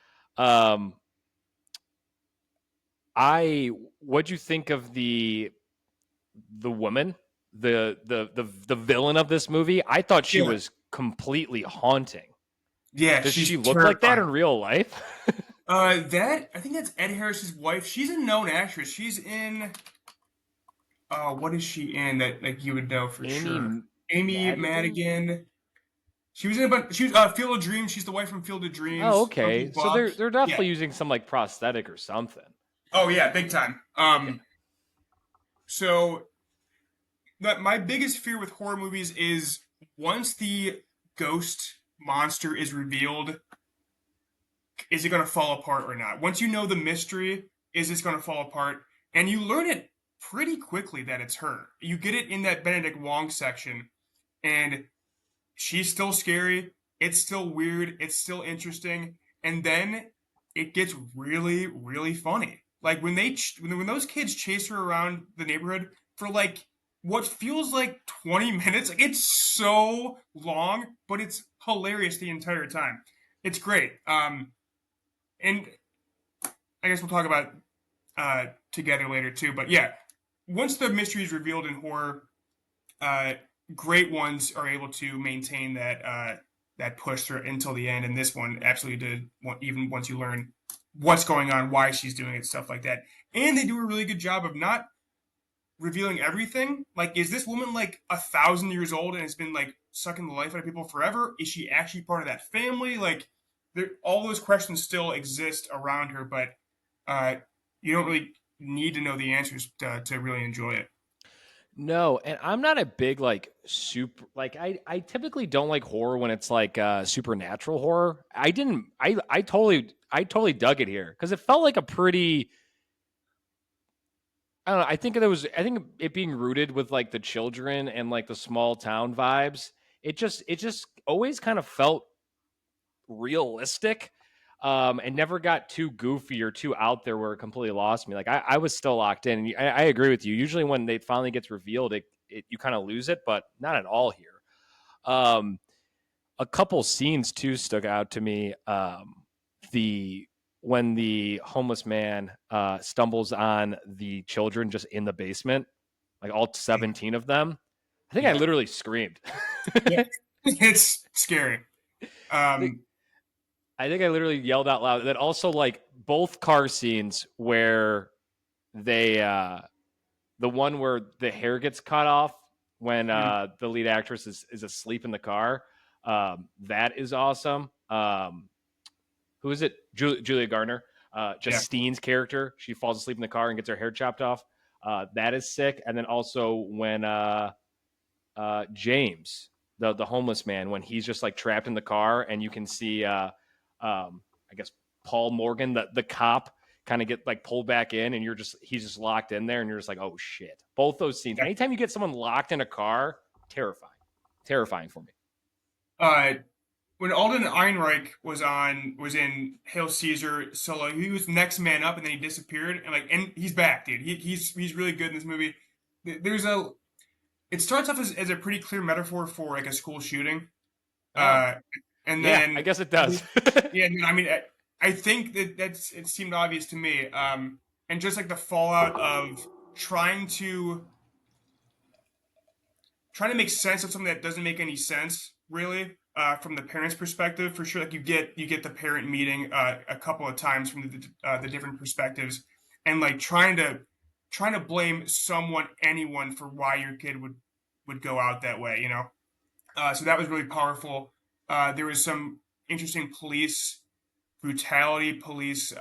What'd you think of the woman, the villain of this movie? I thought she Yeah. was completely haunting. Yeah, Does she's she look like that in terrifying. real life? That I think that's Ed Harris's wife. She's a known actress. She's in what is she in that like you would know for sure? Amy Amy Madigan? Madigan. She was in a bunch. She was Field of Dreams. She's the wife from Field of Oh, Dreams. Uncle okay. So Buck. they're Yeah. definitely using some like prosthetic or something. Oh yeah, big time. So my biggest fear with horror movies is once the ghost monster is revealed, is it going to fall apart or not? Once you know the mystery, is this going to fall apart? And you learn it pretty quickly that it's her. You get it in that Benedict Wong section, and she's still scary. It's still weird. It's still interesting. And then it gets really, really funny. Like when those kids chase her around the neighborhood for like what feels like 20 minutes. Like it's so long, but it's hilarious the entire time. It's great. And I guess we'll talk about together later too. But yeah, once the mystery is revealed in horror, uh, great ones are able to maintain that push through until the end. And this one absolutely did. Even once you learn what's going on, why she's doing it, stuff like that. And they do a really good job of not revealing everything. Like, is this woman like 1,000 years old and has been like sucking the life out of people forever? Is she actually part of that family? Like, all those questions still exist around her, but you don't really need to know the answers to really enjoy it. No, and I'm not a big like super like I typically don't like horror when it's like supernatural horror. I totally dug it here because it felt like a pretty I don't know. I think it being rooted with like the children and like the small town vibes. It just always kind of felt realistic. And never got too goofy or too out there where it completely lost me. Like I was still locked in. And I agree with you. Usually when it finally gets revealed, you kind of lose it, but not at all here. A couple scenes too stuck out to me. The when the homeless man stumbles on the children just in the basement, like all 17 of them. I think I literally screamed. Yeah. It's scary. I think I literally yelled out loud. That also like both car scenes where they the one where the hair gets cut off when the lead actress is asleep in the car. That is awesome. Who is it? Julia Garner. Justine's character. She falls asleep in the car and gets her hair chopped off. That is sick. And then also when James, the homeless man, when he's just like trapped in the car and you can see I guess Paul Morgan, the cop, kind of get like pulled back in, and he's just locked in there, and you're just like, oh shit. Both those scenes. Yeah. Anytime you get someone locked in a car, terrifying for me. When Alden Ehrenreich was in Hail Caesar solo, he was next man up, and then he disappeared, and he's back, dude. He's really good in this movie. It starts off as a pretty clear metaphor for like a school shooting. And then yeah, I guess it does. Yeah, I mean, I think it seemed obvious to me. And just like the fallout of trying to trying to make sense of something that doesn't make any sense, really, from the parent's perspective. For sure, like you get the parent meeting a couple of times from the different perspectives, and like trying to blame someone, anyone, for why your kid would go out that way, you know. So that was really powerful. There was some interesting police brutality, police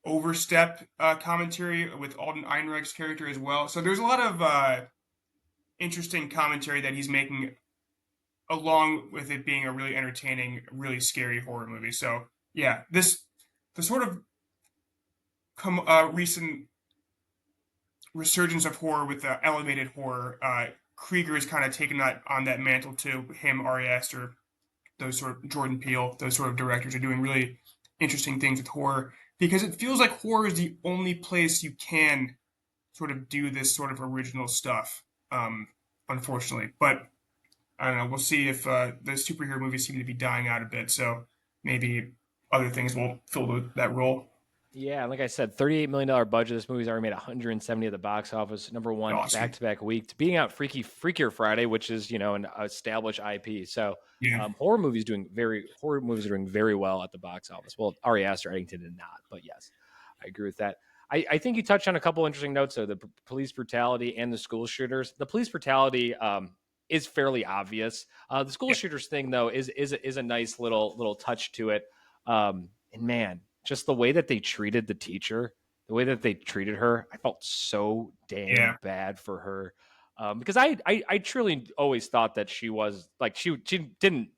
overstep commentary with Alden Ehrenreich's character as well. So there's a lot of interesting commentary that he's making, along with it being a really entertaining, really scary horror movie. So yeah, the sort of recent resurgence of horror with elevated horror. Krieger has kind of taken that on that mantle too. Him, Ari Aster, those sort of Jordan Peele, those sort of directors are doing really interesting things with horror because it feels like horror is the only place you can sort of do this sort of original stuff. Unfortunately, but I don't know. We'll see if the superhero movies seem to be dying out a bit. So maybe other things will fill that role. Yeah, like I said, $38 million budget. This movie's already made 170 at the box office. Number one, Awesome. back-to-back week. Beating out Freakier Friday, which is, an established IP. So Yeah. horror movies are doing very well at the box office. Well, Ari Aster, Eddington did not, but yes, I agree with that. I think you touched on a couple interesting notes, though, the police brutality and the school shooters. The police brutality is fairly obvious. The school shooters thing, though, is a nice little touch to it. And man, just the way that they treated the teacher, the way that they treated her, I felt so damn bad for her. Because I truly always thought that she was like, she didn't,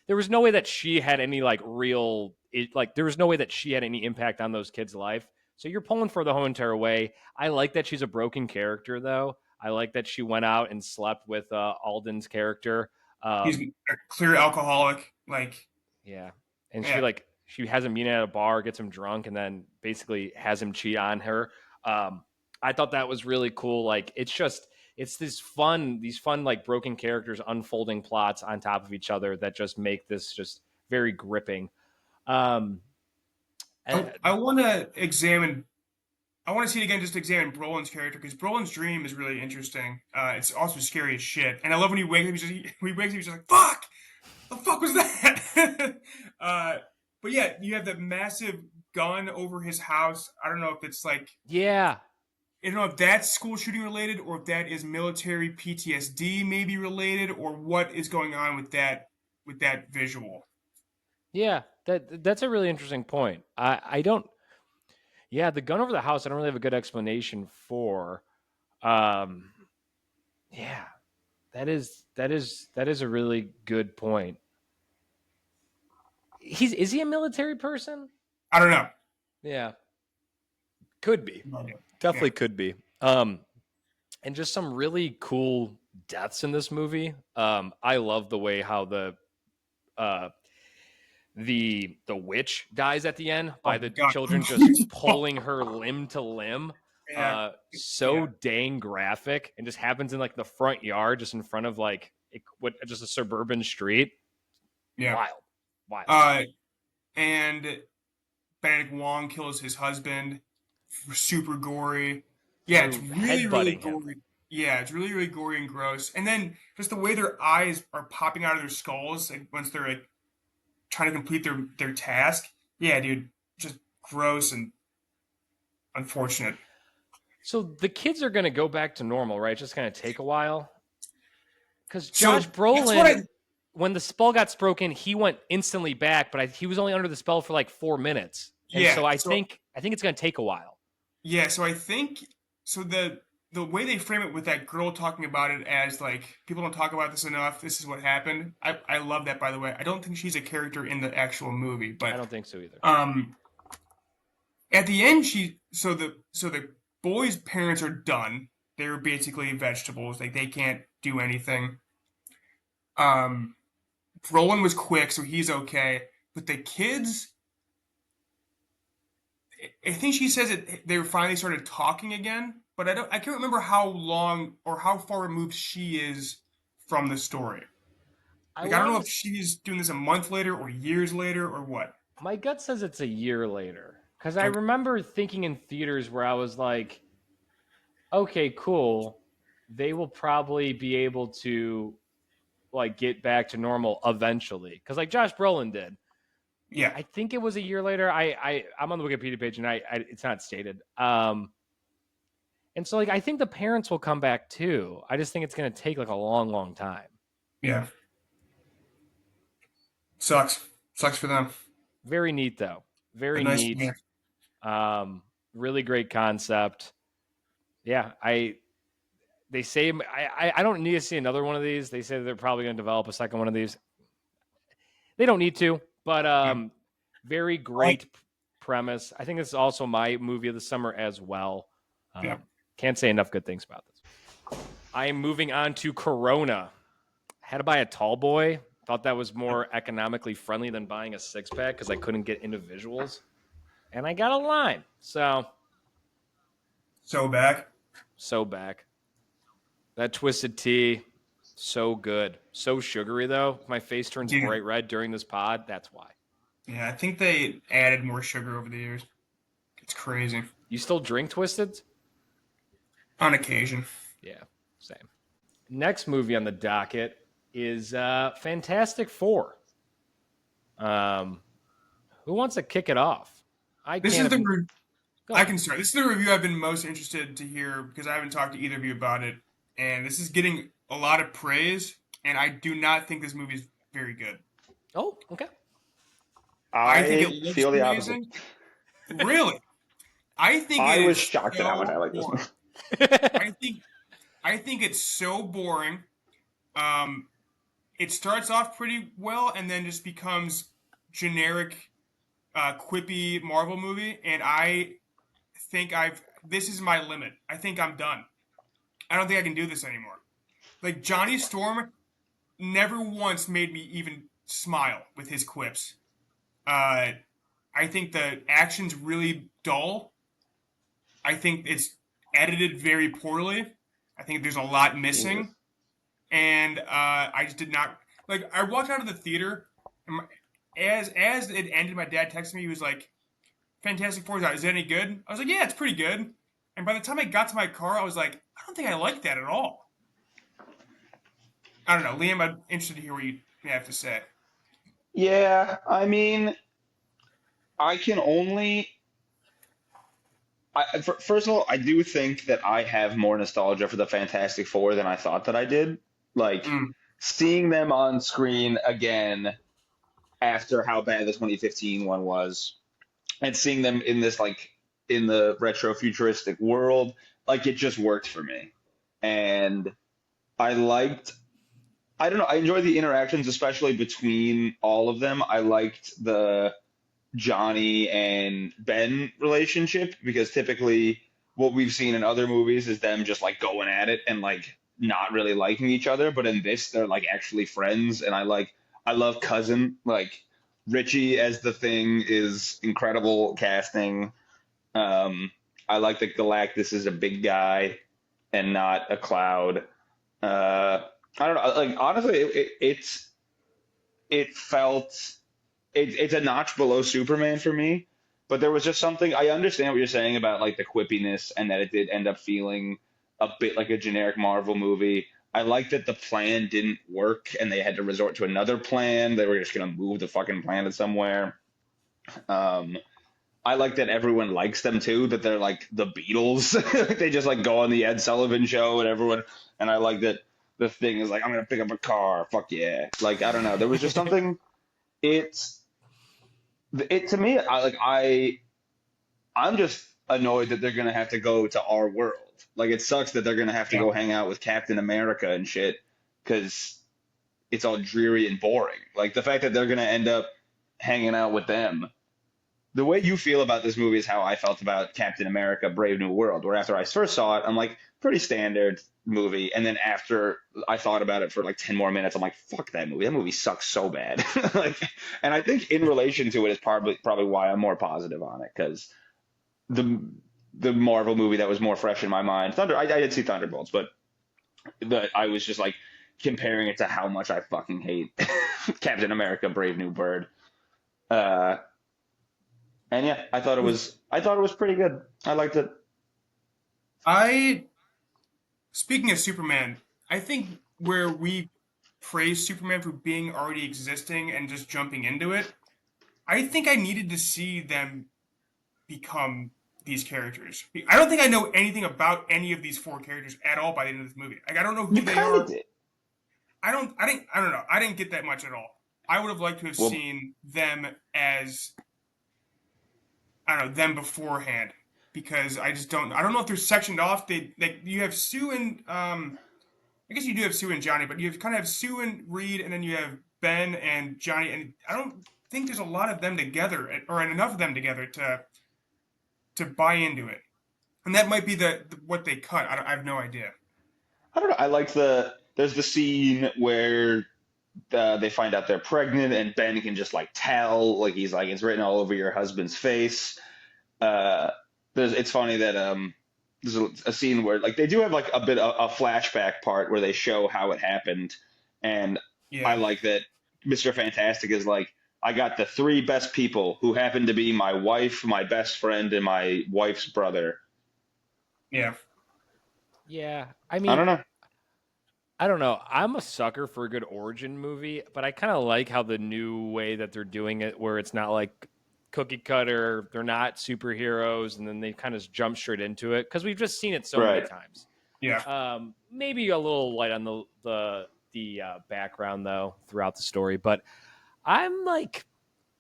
there was no way that she had any like there was no way that she had any impact on those kids' life. So you're pulling for the whole entire way. I like that she's a broken character, though. I like that she went out and slept with Alden's character. He's a clear alcoholic. Like, yeah. And she has him meet at a bar, gets him drunk, and then basically has him cheat on her. I thought that was really cool. Like, it's these fun, like broken characters unfolding plots on top of each other that just make this just very gripping. I want to see it again, just to examine Brolin's character, because Brolin's dream is really interesting. It's also scary as shit. And I love when he wakes up, he's just like, fuck! The fuck was that? But yeah, you have that massive gun over his house. I don't know if it's like... Yeah. I don't know if that's school shooting related or if that is military PTSD maybe related or what is going on with that visual. Yeah, that's a really interesting point. I don't... Yeah, the gun over the house, I don't really have a good explanation for. Yeah, that is a really good point. Is he a military person? I don't know. Yeah. Could be. Definitely could be. And just some really cool deaths in this movie. I love the way how the witch dies at the end by the children just pulling her limb to limb. Dang graphic, and just happens in like the front yard, just in front of like just a suburban street. Yeah. Wild. And Benedict Wong kills his husband. Super gory. Yeah, it's really gory. Yeah, it's really gory and gross. And then just the way their eyes are popping out of their skulls, like once they're like trying to complete their task. Yeah, dude, just gross and unfortunate. So the kids are going to go back to normal, right? It's just going to take a while. Because Josh Brolin, when the spell got broken, he went instantly back, but he was only under the spell for like 4 minutes. And so I think it's going to take a while. Yeah, so I think the way they frame it with that girl talking about it as like, people don't talk about this enough, this is what happened. I love that, by the way. I don't think she's a character in the actual movie, but I don't think so either. At the end, so the boys' parents are done. They're basically vegetables. Like, they can't do anything. Brolin was quick, so he's okay. But the kids, I think she says they finally started talking again, but I can't remember how long or how far removed she is from the story. I don't know if she's doing this a month later or years later or what. My gut says it's a year later, because I remember thinking in theaters where I was like, okay, cool. they will probably be able to like get back to normal eventually. Because like Josh Brolin did. Yeah. I think it was a year later. I'm on the Wikipedia page and I it's not stated. And so like I think the parents will come back too. I just think it's gonna take like a long, long time. Yeah. Sucks. Sucks for them. Very neat though. Very But nice. neat. Yeah. Really great concept. Yeah, they say I don't need to see another one of these. They say they're probably going to develop a second one of these. They don't need to, but very great premise. I think this is also my movie of the summer as well. Yeah. Can't say enough good things about this. I am moving on to Corona. Had to buy a tall boy. Thought that was more economically friendly than buying a six pack because I couldn't get individuals, and I got a lime. So back. That twisted tea, so good. So sugary, though. My face turns bright red during this pod. That's why. Yeah, I think they added more sugar over the years. It's crazy. You still drink twisted? On occasion. Yeah, same. Next movie on the docket is Fantastic Four. Who wants to kick it off? I can start. This is the review I've been most interested to hear because I haven't talked to either of you about it. And this is getting a lot of praise, and I do not think this movie is very good. Oh, okay. I think it looks feel the amazing. Opposite. Really? I was shocked at how much I like this movie. I think it's so boring. It starts off pretty well and then just becomes generic, quippy Marvel movie, and I think this is my limit. I think I'm done. I don't think I can do this anymore. Like, Johnny Storm never once made me even smile with his quips. I think the action's really dull. I think it's edited very poorly. I think there's a lot missing. And I just did not... Like, I walked out of the theater, and as it ended, my dad texted me. He was like, Fantastic Four is out. Is it any good? I was like, yeah, it's pretty good. And by the time I got to my car, I was like, I don't think I like that at all. I don't know. Liam, I'm interested to hear what you have to say. Yeah, I mean, I can only... first of all, I do think that I have more nostalgia for the Fantastic Four than I thought that I did. Like, seeing them on screen again after how bad the 2015 one was, and seeing them in this, like, in the retro futuristic world, like, it just worked for me. And I don't know, I enjoyed the interactions, especially between all of them. I liked the Johnny and Ben relationship, because typically what we've seen in other movies is them just like going at it and like not really liking each other. But in this, they're like actually friends. And I love Cousin. Like, Richie as the Thing is incredible casting. I like that Galactus is a big guy and not a cloud. I don't know. Like, honestly, it's a notch below Superman for me, but there was just something. I understand what you're saying about like the quippiness and that it did end up feeling a bit like a generic Marvel movie. I like that the plan didn't work and they had to resort to another plan. They were just going to move the fucking planet somewhere. I like that everyone likes them too, that they're like the Beatles. They just like go on the Ed Sullivan show and I like that the Thing is like, I'm going to pick up a car. Fuck yeah. Like, I don't know. There was just something, to me, I'm just annoyed that they're going to have to go to our world. Like, it sucks that they're going to have to go hang out with Captain America and shit, because it's all dreary and boring. Like, the fact that they're going to end up hanging out with them. The way you feel about this movie is how I felt about Captain America Brave New World, where after I first saw it, I'm like, pretty standard movie. And then after I thought about it for like 10 more minutes, I'm like, fuck that movie. That movie sucks so bad. Like, and I think in relation to it is probably why I'm more positive on it, because the Marvel movie that was more fresh in my mind, I did see Thunderbolts, but I was just like comparing it to how much I fucking hate Captain America Brave New Bird. And yeah, I thought it was pretty good. I liked it. Speaking of Superman, I think where we praise Superman for being already existing and just jumping into it, I think I needed to see them become these characters. I don't think I know anything about any of these four characters at all by the end of this movie. Like I don't know who You they kind of are. did. I don't know. I didn't get that much at all. I would have liked to have Well, seen them as I don't know them beforehand because I don't know if they're sectioned off. They like you have Sue and I guess you do have Sue and Johnny, but you kind of have Sue and Reed, and then you have Ben and Johnny, and I don't think there's a lot of them together or enough of them together to buy into it. And that might be the what they cut. I have no idea. I don't know. There's the scene where they find out they're pregnant, and Ben can just like tell, like he's like it's written all over your husband's face. Uh, it's funny that there's a scene where like they do have like a bit of a flashback part where they show how it happened, and I Yeah, like that Mr. Fantastic is like, I got the three best people who happen to be my wife, my best friend, and my wife's brother. yeah. Yeah, I I mean, don't know. I don't know. I'm a sucker for a good origin movie, but I kind of like how the new way that they're doing it, where it's not like cookie cutter, they're not superheroes, and then they kind of jump straight into it because we've just seen it so many Right. times. Yeah. Maybe a little light on the background though throughout the story, but I'm like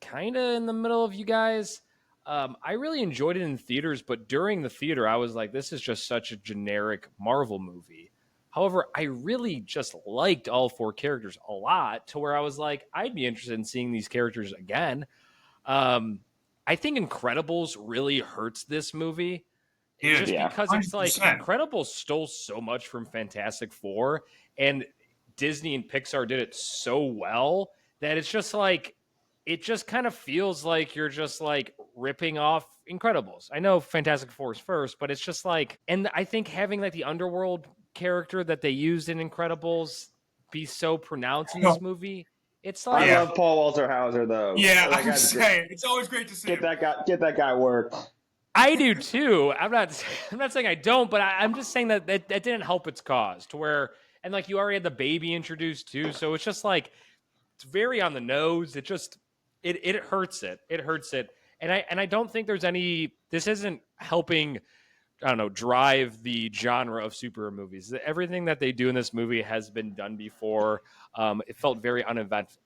kind of in the middle of you guys. I really enjoyed it in theaters, but during the theater, I was like, this is just such a generic Marvel movie. However, I really just liked all four characters a lot to where I was like, I'd be interested in seeing these characters again. Um, I think Incredibles really hurts this movie Dude, just Yeah. because it's like 100%. Incredibles stole so much from Fantastic Four, and Disney and Pixar did it so well that it's just like it just kind of feels like you're just like ripping off Incredibles. I know Fantastic Four is first, but it's just like, and I think having like the underworld character that they used in Incredibles be so pronounced in this movie, it's I like, Yeah. love Paul Walter Hauser though. Yeah, That I was guy's great. saying it's always great to see him. Get that guy work. I do too. I'm not saying I don't, but I'm just saying that didn't help its cause to where, and like you already had the baby introduced too, so it's just like it's very on the nose. It hurts it. It hurts it, and I don't think there's any. This isn't helping. I don't know, drive the genre of superhero movies. Everything that they do in this movie has been done before. It felt very uninventive.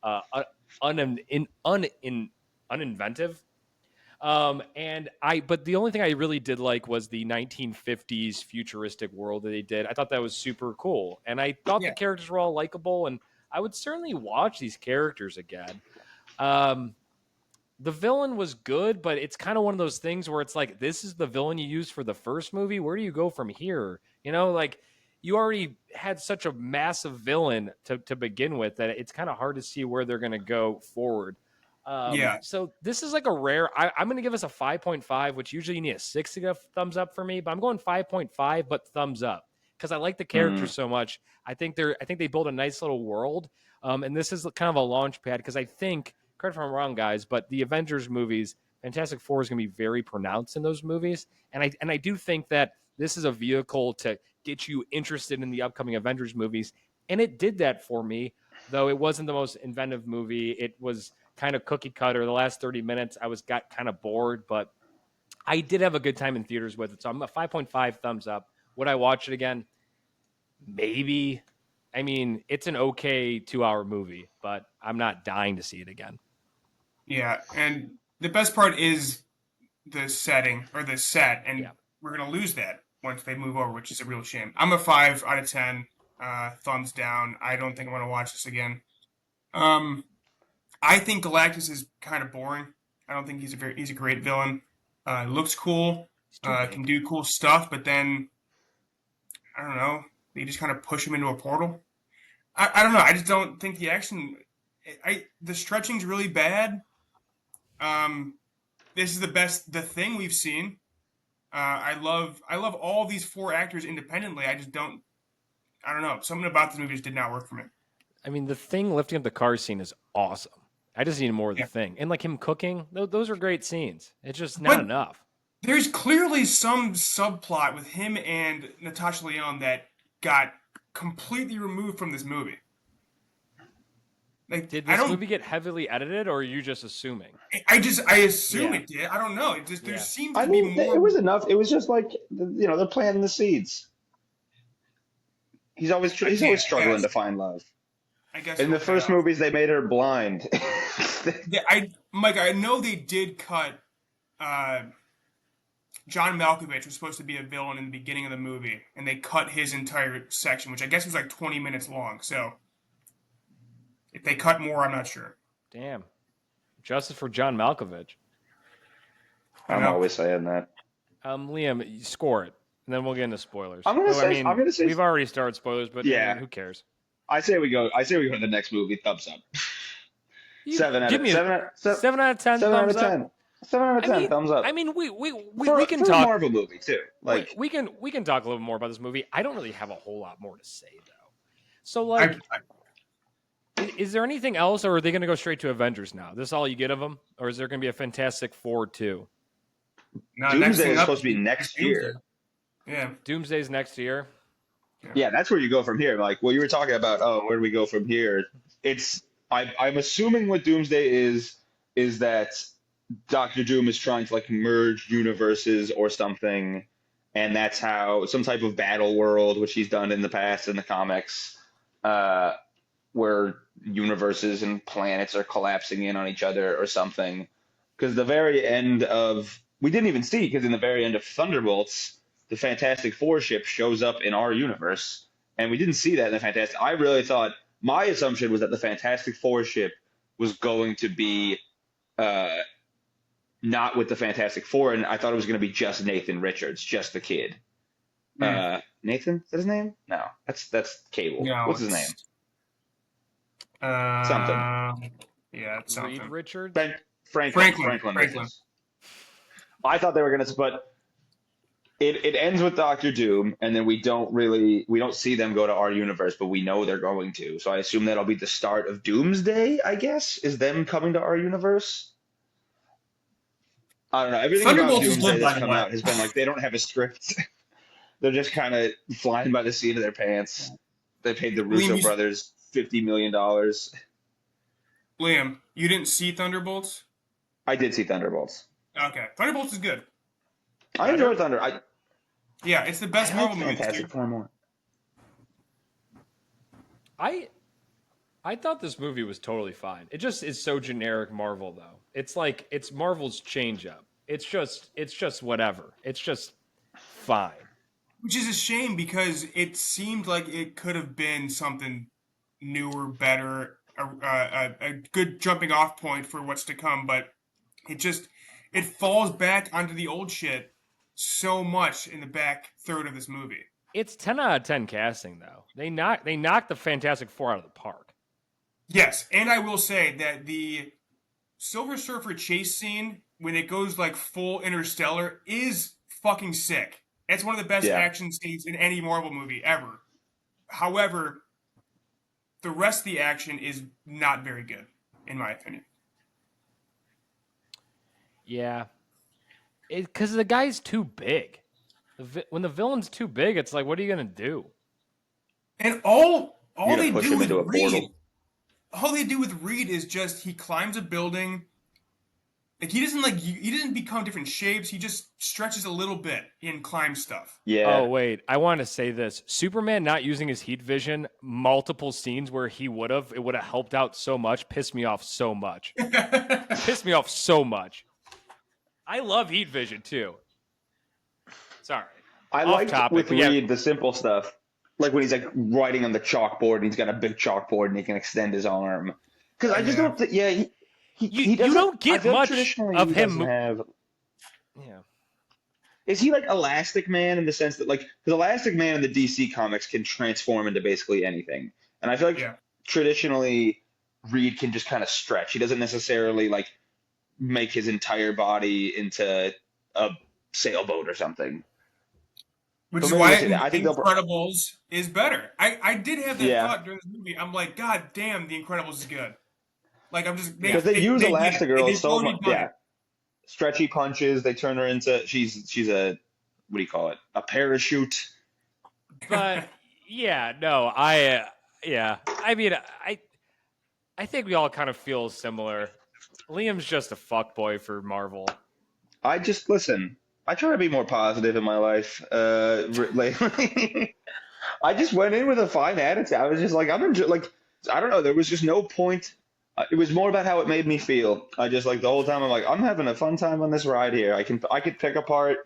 But the only thing I really did like was the 1950s futuristic world that they did. I thought that was super cool, and I thought the Yeah. characters were all likable, and I would certainly watch these characters again. Um, the villain was good, but it's kind of one of those things where it's like, this is the villain you used for the first movie. Where do you go from here? You know, like you already had such a massive villain to begin with that it's kind of hard to see where they're going to go forward. Yeah. So this is like a rare. I'm going to give us a 5.5, which usually you need a 6 to get a thumbs up for me, but I'm going 5.5, but thumbs up because I like the Mm. characters so much. I think they build a nice little world, and this is kind of a launch pad because I think, correct if I'm wrong, guys, but the Avengers movies, Fantastic Four is going to be very pronounced in those movies, and I do think that this is a vehicle to get you interested in the upcoming Avengers movies, and it did that for me. Though it wasn't the most inventive movie, it was kind of cookie cutter. The last 30 minutes, got kind of bored, but I did have a good time in theaters with it. So I'm a 5.5 thumbs up. Would I watch it again? Maybe. I mean, it's an okay 2-hour movie, but I'm not dying to see it again. Yeah. And the best part is the setting or the set, and Yeah. we're gonna lose that once they move over, which is a real shame. I'm a 5 out of 10. Thumbs down. I don't think I'm gonna watch this again. Um, I think Galactus is kind of boring. I don't think he's a great villain. Looks cool, It's too big. can do cool stuff, but then I don't know. They just kind of push him into a portal. I don't know. I just don't think the action. The stretching's really bad. Um, this is the thing we've seen. I love all these four actors independently. I don't know. Something about this movie just did not work for me. I mean, the thing lifting up the car scene is awesome. I just need more of the Yeah. thing. And like him cooking, those are great scenes. It's just not But enough. there's clearly some subplot with him and Natasha Lyonne that got completely removed from this movie. Like, Did this movie get heavily edited, or are you just assuming? I assume it did. I don't know. It just there seems to be more. It was enough. It was just like they're planting the seeds. He's always struggling to find love. I guess in the first movies they made her blind. Yeah, Mike, I know they did cut. John Malkovich was supposed to be a villain in the beginning of the movie, and they cut his entire section, which I guess was like 20 minutes long. So if they cut more, I'm not sure. Damn. Justice for John Malkovich. I'm always saying that. Liam, you score it, and then we'll get into spoilers. I'm gonna say we've already started spoilers, but I mean, who cares? I say we go to the next movie. Thumbs up. 7 out of 10. 7 out of 10. 7 out of 10. 7 out of 10. Thumbs up. I mean, we can for talk a Marvel movie too. Like we can talk a little more about this movie. I don't really have a whole lot more to say though. So like, is there anything else, or are they going to go straight to Avengers now? This is all you get of them, or is there going to be a Fantastic Four too? No, Doomsday is supposed to be next year. Yeah, Doomsday's next year. Yeah, that's where you go from here. Like, well, you were talking about, where do we go from here? I'm assuming what Doomsday is that Doctor Doom is trying to like merge universes or something, and that's how some type of battle world, which he's done in the past in the comics, where universes and planets are collapsing in on each other or something. Because the very end of we didn't even see, because in the very end of Thunderbolts, the Fantastic Four ship shows up in our universe, and we didn't see that in the Fantastic. I really thought my assumption was that the Fantastic Four ship was going to be not with the Fantastic Four, and I thought it was going to be just Nathan Richards, just the kid. Nathan? Is that his name? No, that's Cable. No, what's his name? Something. Yeah, it's something. Reed Richards. Franklin. I thought they were going to, but it ends with Doctor Doom, and then we don't see them go to our universe, but we know they're going to. So I assume that'll be the start of Doomsday, I guess, is them coming to our universe. I don't know. Everything about Doomsday that's come out has been like they don't have a script. They're just kind of flying by the seat of their pants. They paid the Russo brothers $50 million. Liam, you didn't see Thunderbolts? I did see Thunderbolts. Okay. Thunderbolts is good. I enjoyed Thunder. Yeah, it's the best Marvel movie. Fantastic Four more. I thought this movie was totally fine. It just is so generic Marvel though. It's like it's Marvel's change up. It's just whatever. It's just fine. Which is a shame because it seemed like it could have been something newer, better, a good jumping off point for what's to come, but it falls back onto the old shit so much in the back third of this movie. It's 10 out of 10 casting though. They knocked the Fantastic Four out of the park. Yes, and I will say that the Silver Surfer chase scene when it goes like full Interstellar is fucking sick. It's one of the best action scenes in any Marvel movie ever. However, the rest of the action is not very good, in my opinion. Yeah. Because the guy's too big. When the villain's too big, it's like, what are you going to do? And all they push do him with into a Reed, portal. all they do with Reed is just he climbs a building. Like he doesn't become different shapes. He just stretches a little bit and climbs stuff. Yeah. Oh wait, I want to say this: Superman not using his heat vision, multiple scenes where it would have helped out so much. Pissed me off so much. Pissed me off so much. I love heat vision too. Sorry. I liked with Reed the simple stuff, like when he's like writing on the chalkboard and he's got a big chalkboard and he can extend his arm. Because I just don't think, you don't get much of him. Is he like Elastic Man in the sense that, like, because Elastic Man in the DC comics can transform into basically anything, and I feel like traditionally Reed can just kind of stretch. He doesn't necessarily like make his entire body into a sailboat or something. Which is why I think Incredibles is better. I did have that thought during this movie. I'm like, God damn, The Incredibles is good. Like I'm just because they use Elastigirl so much. Yeah, stretchy punches. They turn her into she's a what do you call it? A parachute. But Yeah, no, I mean, I think we all kind of feel similar. Liam's just a fuckboy for Marvel. I just listen. I try to be more positive in my life. Lately, I just went in with a fine attitude. I was just like, I don't know. There was just no point. It was more about how it made me feel. I just like the whole time. I'm like, I'm having a fun time on this ride here. I could pick apart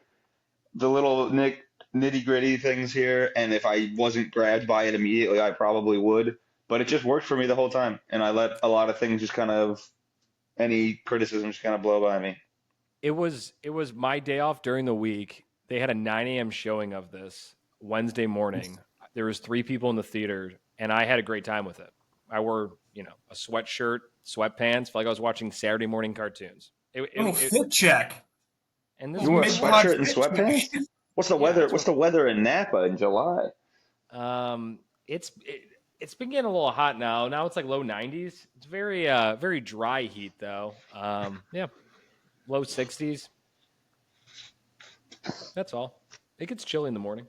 the little nitty gritty things here, and if I wasn't grabbed by it immediately, I probably would. But it just worked for me the whole time, and I let a lot of things just kind of any criticism just kind of blow by me. It was my day off during the week. They had a 9 a.m. showing of this Wednesday morning. There was 3 people in the theater, and I had a great time with it. I wore, a sweatshirt, sweatpants, felt like I was watching Saturday morning cartoons. Fit check. And this You wore a was sweatshirt and sweatpants? What's the weather? that's What's the weather in Napa in July? It's been getting a little hot now. Now it's like low 90s. It's very dry heat though. Yeah, low 60s. That's all. It gets chilly in the morning.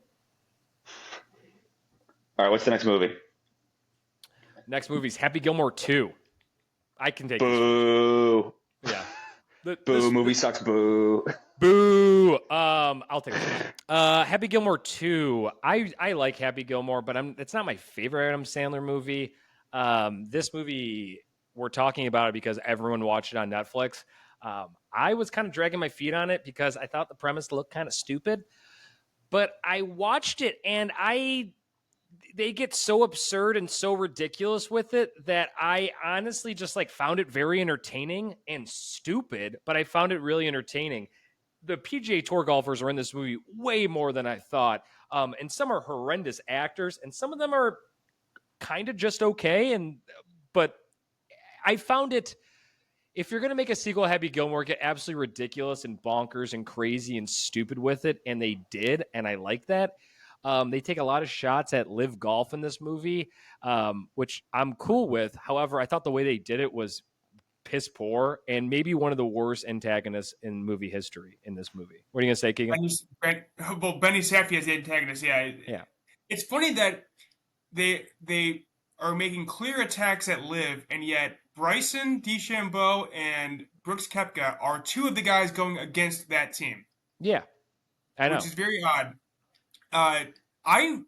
All right, what's the next movie? Next movie's Happy Gilmore 2. I can take Boo. this. Yeah. Boo. Movie sucks. Boo. Boo. I'll take it. Happy Gilmore 2. I like Happy Gilmore, but it's not my favorite Adam Sandler movie. This movie, we're talking about it because everyone watched it on Netflix. I was kind of dragging my feet on it because I thought the premise looked kind of stupid, but I watched it and they get so absurd and so ridiculous with it that I honestly just found it very entertaining and stupid, but I found it really entertaining. The PGA Tour golfers are in this movie way more than I thought. And some are horrendous actors and some of them are kind of just okay. But I found it, if you're going to make a sequel to Happy Gilmore, get absolutely ridiculous and bonkers and crazy and stupid with it. And they did. And I like that. They take a lot of shots at live golf in this movie, which I'm cool with. However, I thought the way they did it was piss poor and maybe one of the worst antagonists in movie history in this movie. What are you going to say, Keegan? Benny Safdie as the antagonist. Yeah. It's funny that they are making clear attacks at live, and yet Bryson DeChambeau and Brooks Koepka are 2 of the guys going against that team. Yeah, I know. Which is very odd. I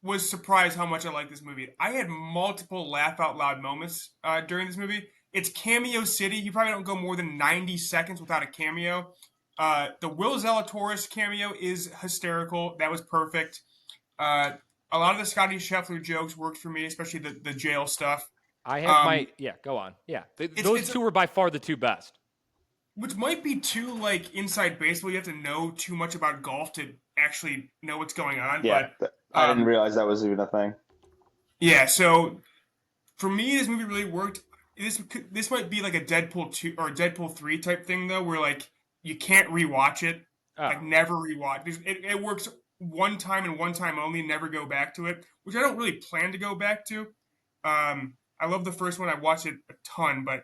was surprised how much I like this movie. I had multiple laugh out loud moments during this movie. It's cameo city. You probably don't go more than 90 seconds without a cameo. The Will Zalatoris cameo is hysterical. That was perfect. A lot of the Scotty Scheffler jokes worked for me, especially the jail stuff. I have go on. Yeah. Those 2 were by far the 2 best. Which might be too inside baseball. You have to know too much about golf to actually know what's going on. Yeah, but I didn't realize that was even a thing. Yeah, so for me, this movie really worked. This might be like a Deadpool 2 or Deadpool 3 type thing though, where you can't rewatch it. Never rewatch. It works one time and one time only. Never go back to it, which I don't really plan to go back to. I love the first one. I watched it a ton, but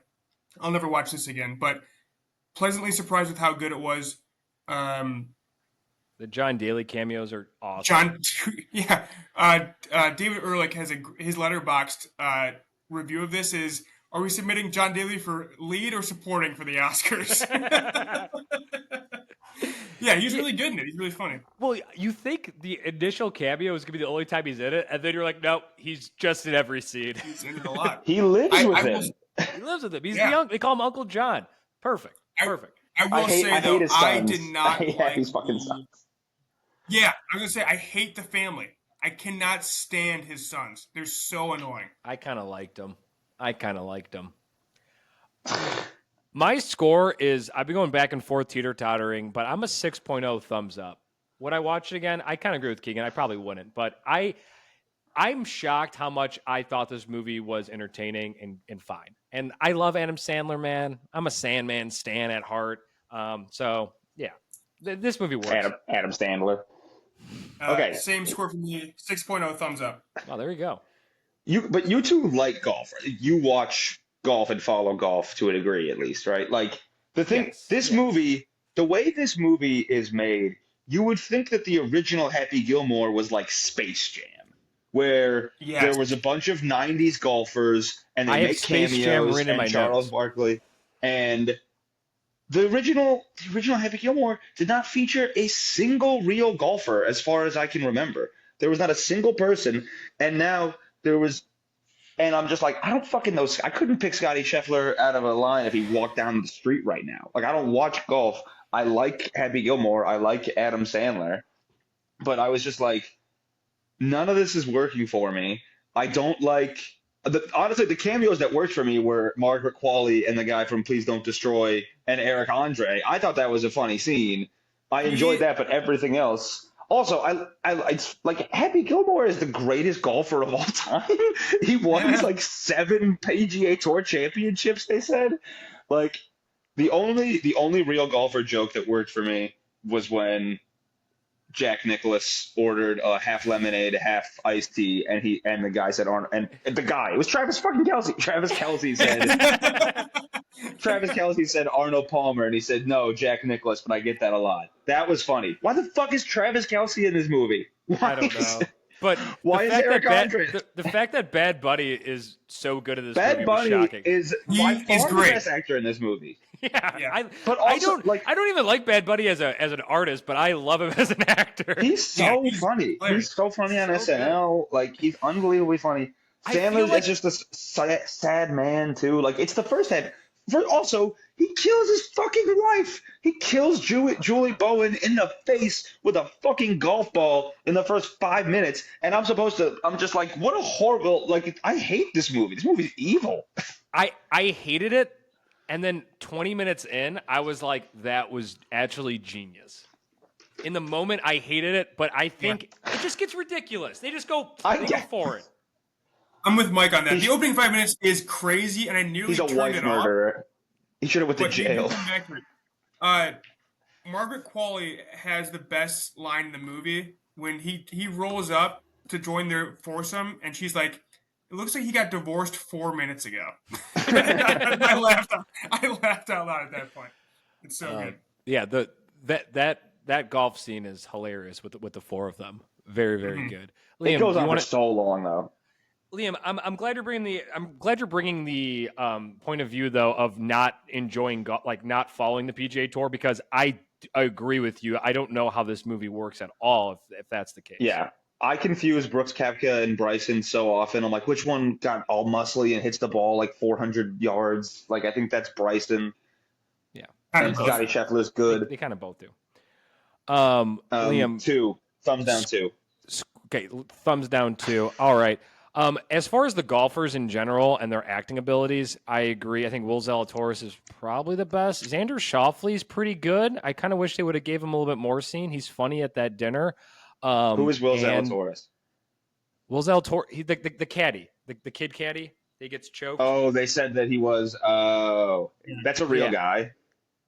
I'll never watch this again. But pleasantly surprised with how good it was. The John Daly cameos are awesome. David Ehrlich has his letterboxed review of this is, are we submitting John Daly for lead or supporting for the Oscars? Yeah, he's really good in it. He's really funny. Well, you think the initial cameo is going to be the only time he's in it, and then you're like, nope, he's just in every scene. He's in it a lot. He lives with him. He lives with him. He's young. They call him Uncle John. Perfect. I will say, though, I did not like his fucking sons. Yeah, I was going to say, I hate the family. I cannot stand his sons. They're so annoying. I kind of liked them. My score is, I've been going back and forth teeter-tottering, but I'm a 6.0 thumbs up. Would I watch it again? I kind of agree with Keegan. I probably wouldn't, but I'm shocked how much I thought this movie was entertaining and fine. And I love Adam Sandler, man. I'm a Sandman stan at heart. So, yeah, this movie works. Adam Sandler. Okay. Same score from me, 6.0 thumbs up. Oh, there you go. But you 2 like golf. Right? You watch golf and follow golf to a degree, at least, right? The thing, movie, the way this movie is made, you would think that the original Happy Gilmore was like Space Jam. where Yes. there was a bunch of '90s golfers and I they have make Space Jam cameos written in my and Charles notes. Barkley and the original Happy Gilmore did not feature a single real golfer as far as I can remember. There was not a single person, and now there was. And I'm just like, I don't fucking know. I couldn't pick Scotty Scheffler out of a line if he walked down the street right now. Like, I don't watch golf. I like Happy Gilmore. I like Adam Sandler. But I was just like, none of this is working for me. I don't like. Honestly, the cameos that worked for me were Margaret Qualley and the guy from Please Don't Destroy and Eric Andre. I thought that was a funny scene. I enjoyed that, but everything else. Also, it's like Happy Gilmore is the greatest golfer of all time. He won like 7 PGA Tour championships. They said, like the only real golfer joke that worked for me was when Jack Nicklaus ordered a half lemonade, half iced tea, and the guy said Arnold, and the guy, it was Travis fucking Kelce. Travis Kelce said Arnold Palmer, and he said no, Jack Nicklaus, but I get that a lot. That was funny. Why the fuck is Travis Kelce in this movie? I don't know. But why is Eric Andre? The fact that Bad Buddy is so good at this Bad movie Bunny was shocking. is by far the best actor in this movie. Yeah. But also, I don't even like Bad Buddy as an artist, but I love him as an actor. He's so funny. He's so funny on SNL. Like, he's unbelievably funny. Sandler is just a sad man too. Like, it's the first half. Also, he kills his fucking wife. He kills Julie Bowen in the face with a fucking golf ball in the first 5 minutes. And I'm just like, what a horrible, like, I hate this movie. This movie's evil. I hated it. And then 20 minutes in, I was like, that was actually genius. In the moment, I hated it, but I think it just gets ridiculous. They just go for it. I'm with Mike on that. The opening 5 minutes is crazy, and I nearly turned it off. He's a wife murderer. He should have went to jail. Margaret Qualley has the best line in the movie when he rolls up to join their foursome, and she's like, "It looks like he got divorced 4 minutes ago." I laughed out loud at that point. It's so good. Yeah, that golf scene is hilarious with the four of them. Very, very good. Liam, it goes on for so long though. Liam, I'm glad you're bringing the point of view though of not enjoying like not following the PGA Tour, because I agree with you. I don't know how this movie works at all if that's the case. Yeah. I confuse Brooks Koepka and Bryson so often. I'm like, which one got all muscly and hits the ball like 400 yards? Like, I think that's Bryson. Yeah. And Scotty Scheffler's good. They kind of both do. Liam, 2. Thumbs down 2. Okay, thumbs down 2. All right. As far as the golfers in general and their acting abilities, I agree. I think Will Zalatoris is probably the best. Xander Schauffele's pretty good. I kind of wish they would have gave him a little bit more scene. He's funny at that dinner. Who is Will Zalatoris? Will Zalatoris, the caddy, the kid caddy. He gets choked. Oh, they said that he was. Oh, that's a real guy.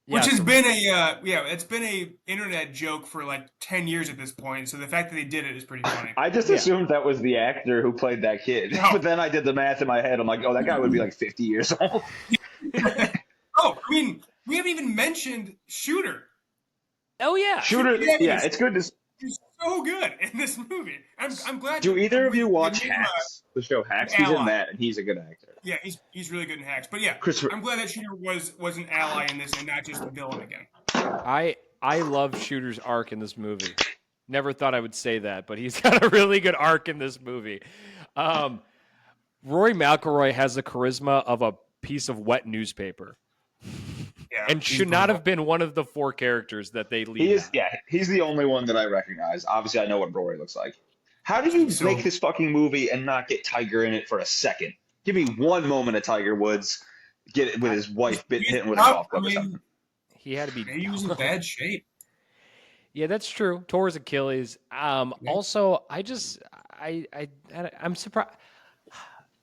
Which has been it's been a internet joke for like 10 years at this point. So the fact that they did it is pretty funny. I just assumed that was the actor who played that kid. No. But then I did the math in my head. I'm like, oh, that guy would be like 50 years old. Oh, I mean, we haven't even mentioned Shooter. Oh yeah, Shooter. Yeah, it's good to. He's so good in this movie. I'm glad. Do either of you watch Hacks? The show Hacks. He's in that, and he's a good actor. Yeah, he's really good in Hacks. But yeah, I'm glad that Shooter was an ally in this and not just a villain again. I love Shooter's arc in this movie. Never thought I would say that, but he's got a really good arc in this movie. Rory McIlroy has the charisma of a piece of wet newspaper. Yeah, and should not have been one of the 4 characters that they lead. He's the only one that I recognize. Obviously, I know what Rory looks like. How did you make this fucking movie and not get Tiger in it for a second? Give me one moment of Tiger Woods get it with his wife hitting with a golf club or something. He had to be. He was in bad shape. Yeah, that's true. Tore his Achilles. Also, I'm surprised.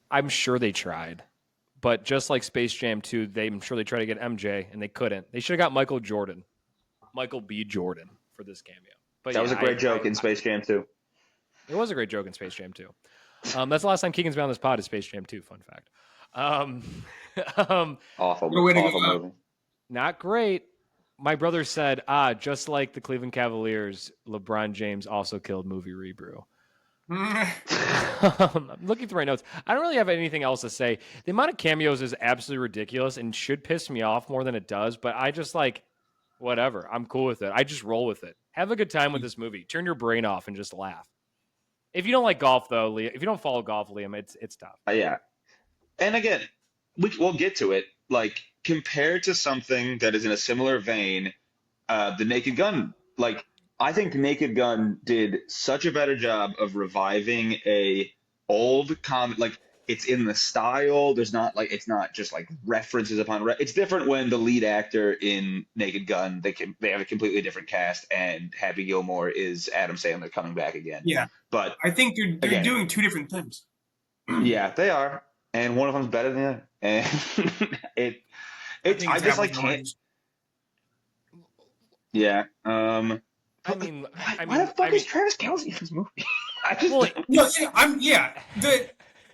I'm sure they tried. But just like Space Jam 2, I'm sure they tried to get MJ, and they couldn't. They should have got Michael B. Jordan, for this cameo. But that was a great joke in Space Jam 2. It was a great joke in Space Jam 2. That's the last time Keegan's been on this pod is Space Jam 2, fun fact. Awful movie. Not great. My brother said, just like the Cleveland Cavaliers, LeBron James also killed Movie Rebrew. I'm looking through my notes. I don't really have anything else to say. The amount of cameos is absolutely ridiculous and should piss me off more than it does, but I just like, whatever. I'm cool with it. I just roll with it. Have a good time with this movie. Turn your brain off and just laugh. If you don't like golf, though, Liam, if you don't follow golf, Liam, it's tough. Yeah. And again, we'll get to it. Like, compared to something that is in a similar vein, the Naked Gun, like, I think Naked Gun did such a better job of reviving a old comic. Like, it's in the style. There's not like it's not just like references upon. It's different when the lead actor in Naked Gun they have a completely different cast, and Happy Gilmore is Adam Sandler coming back again. Yeah, but I think they're doing two different things. Yeah, they are, and one of them's better than the other. And I just like can't. Yeah. I mean, why the fuck is Travis Kelce in this movie?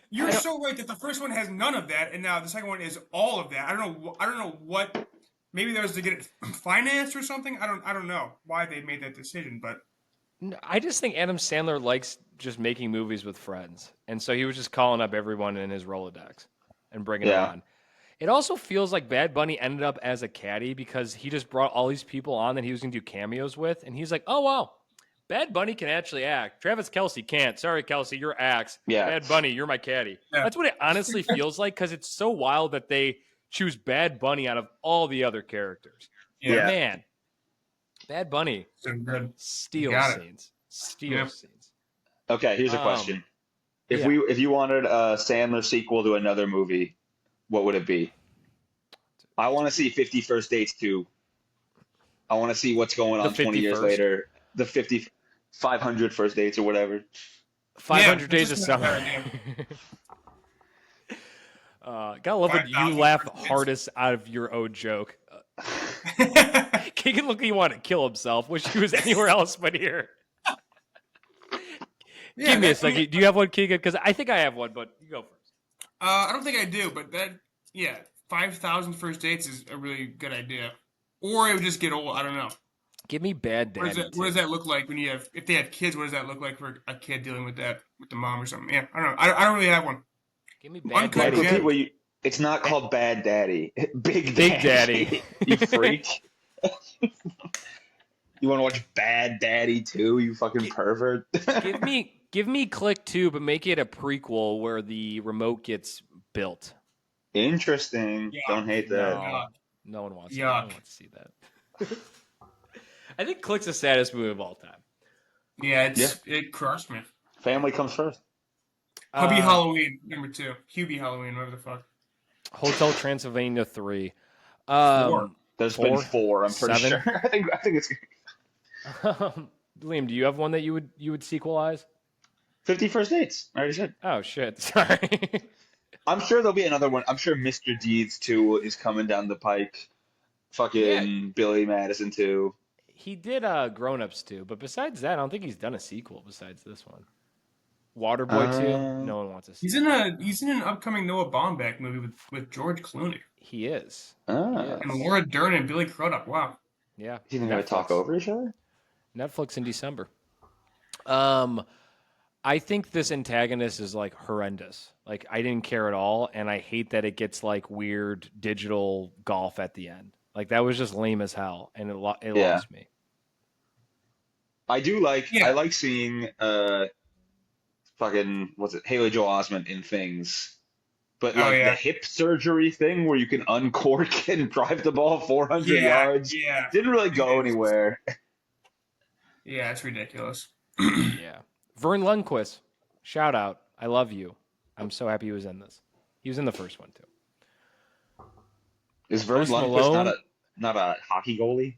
You're so right that the first one has none of that, and now the second one is all of that. I don't know what. Maybe that was to get it financed or something. I don't know why they made that decision, but I just think Adam Sandler likes just making movies with friends, and so he was just calling up everyone in his Rolodex and bringing them on. It also feels like Bad Bunny ended up as a caddy because he just brought all these people on that he was going to do cameos with, and he's like, "Oh wow, Bad Bunny can actually act. Travis Kelce can't. Sorry, Kelce, you're acts. Yeah. Bad Bunny, you're my caddy." Yeah. That's what it honestly feels like because it's so wild that they choose Bad Bunny out of all the other characters. Yeah, man, Bad Bunny steals scenes. Steals scenes. Okay, here's a question: if you wanted a Sandler sequel to another movie, what would it be? I want to see 50 First Dates 2. I want to see what's going on 20 years later. The 500 First Dates or whatever. 500 Days of Summer. Gotta love when you laugh hardest out of your own joke. Keegan looked like he wanted to kill himself. Wish he was anywhere else but here. Give me a second. Do you have one, Keegan? Because I think I have one, but you go first. I don't think I do, but 5,000 First Dates is a really good idea. Or it would just get old. I don't know. Give me Bad Daddy. What does that look like when if they have kids? What does that look like for a kid dealing with that with the mom or something? Yeah, I don't know. I don't really have one. Give me Bad Daddy. It's not called Bad Daddy. Big Daddy. You freak. You want to watch Bad Daddy 2? You fucking pervert. Give me Click 2, but make it a prequel where the remote gets built. Interesting. Yeah. Don't hate that. No one wants. No one wants to see that. I think Click's the saddest movie of all time. Yeah, it crushed me. Family comes first. Hubby Halloween #2. Hubie Halloween, whatever the fuck. Hotel Transylvania 3. 4. There's been 4. I'm pretty 7? sure. I think it's. Liam, do you have one that you would sequelize? 50 First Dates. I already said. Oh shit! Sorry. I'm sure there'll be another one. I'm sure Mr. Deeds 2 is coming down the pike. Fucking Billy Madison 2. He did Grown Ups 2, but besides that, I don't think he's done a sequel besides this one. Waterboy 2. No one wants to see. He's in an upcoming Noah Baumbach movie with George Clooney. He is. And Laura Dern and Billy Crudup. Wow. Yeah. You think they're gonna talk over each other? Netflix in December. I think this antagonist is like horrendous. Like I didn't care at all, and I hate that it gets like weird digital golf at the end. Like that was just lame as hell, and it lost me. I do like. I like seeing fucking Haley Joel Osment in Things, but the hip surgery thing where you can uncork and drive the ball 400 yards. Yeah, didn't really go anywhere. Yeah, it's ridiculous. Yeah. Vern Lundquist, shout out. I love you. I'm so happy he was in this. He was in the first one too. Is Vern Lundquist not a hockey goalie?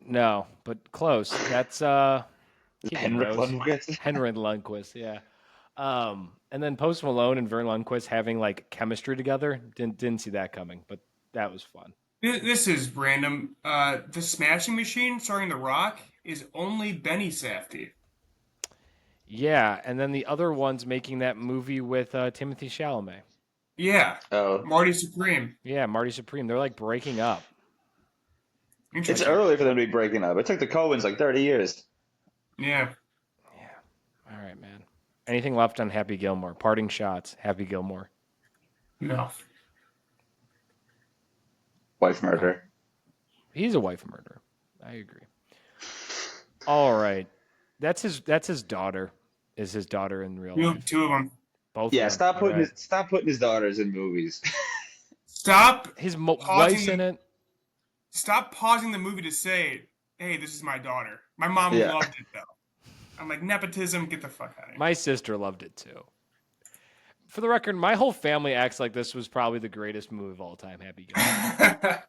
No, but close. That's Henrik Lundqvist. Henrik Lundqvist, yeah. And then Post Malone and Vern Lundquist having like chemistry together. Didn't see that coming, but that was fun. This is random. The Smashing Machine starring The Rock is only Benny Safdie. Yeah, and then the other one's making that movie with Timothée Chalamet. Yeah. Oh. Marty Supreme. Yeah, Marty Supreme. They're like breaking up. It's early for them to be breaking up. It took the Coens like 30 years. Yeah. Yeah. All right, man. Anything left on Happy Gilmore? Parting shots, Happy Gilmore. No. Wife murder. He's a wife murderer. I agree. All right. That's his daughter. Is his daughter in real life? Two of them. Both Yeah, of them. stop putting his daughters in movies. Stop. His wife's in it. Stop pausing the movie to say, "Hey, this is my daughter." My mom loved it though. I'm like, nepotism. Get the fuck out of here. My sister loved it too. For the record, my whole family acts like this was probably the greatest movie of all time. Happy Gilmore.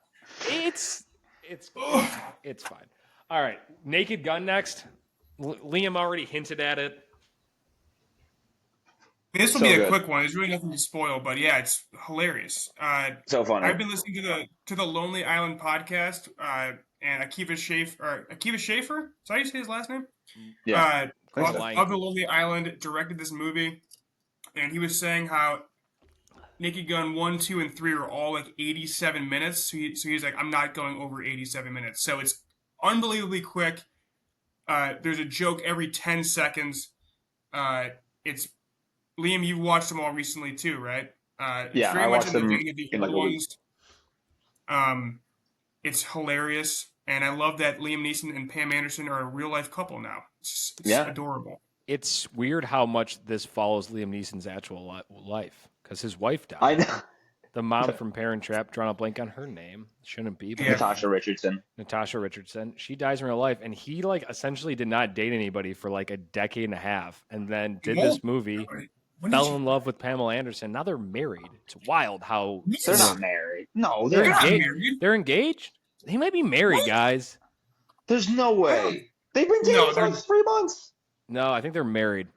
It's fine. All right, Naked Gun next. Liam already hinted at it. This will be a quick one. There's really nothing to spoil, but yeah, it's hilarious. So funny. I've been listening to the Lonely Island podcast, and Akiva Schaffer. Is that how you say his last name? Yeah. Of the Lonely Island, directed this movie, and he was saying how Naked Gun 1, 2, and 3 are all like 87 minutes. So he's like, I'm not going over 87 minutes. So it's unbelievably quick. There's a joke every 10 seconds. It's Liam, you've watched them all recently too, right? Yeah, I watched them in like a week. It's hilarious, and I love that Liam Neeson and Pam Anderson are a real life couple now. It's adorable. It's weird how much this follows Liam Neeson's actual life because his wife died. I know. The mom from Parent Trap, drawing a blank on her name, shouldn't be. But Natasha Richardson. She dies in real life, and he like essentially did not date anybody for like a decade and a half, and then did this movie. Fell in love with Pamela Anderson. Now they're married. It's wild how they're not married. No, they're engaged. They're engaged. He might be married, guys. There's no way. They've been dating for like 3 months. No, I think they're married.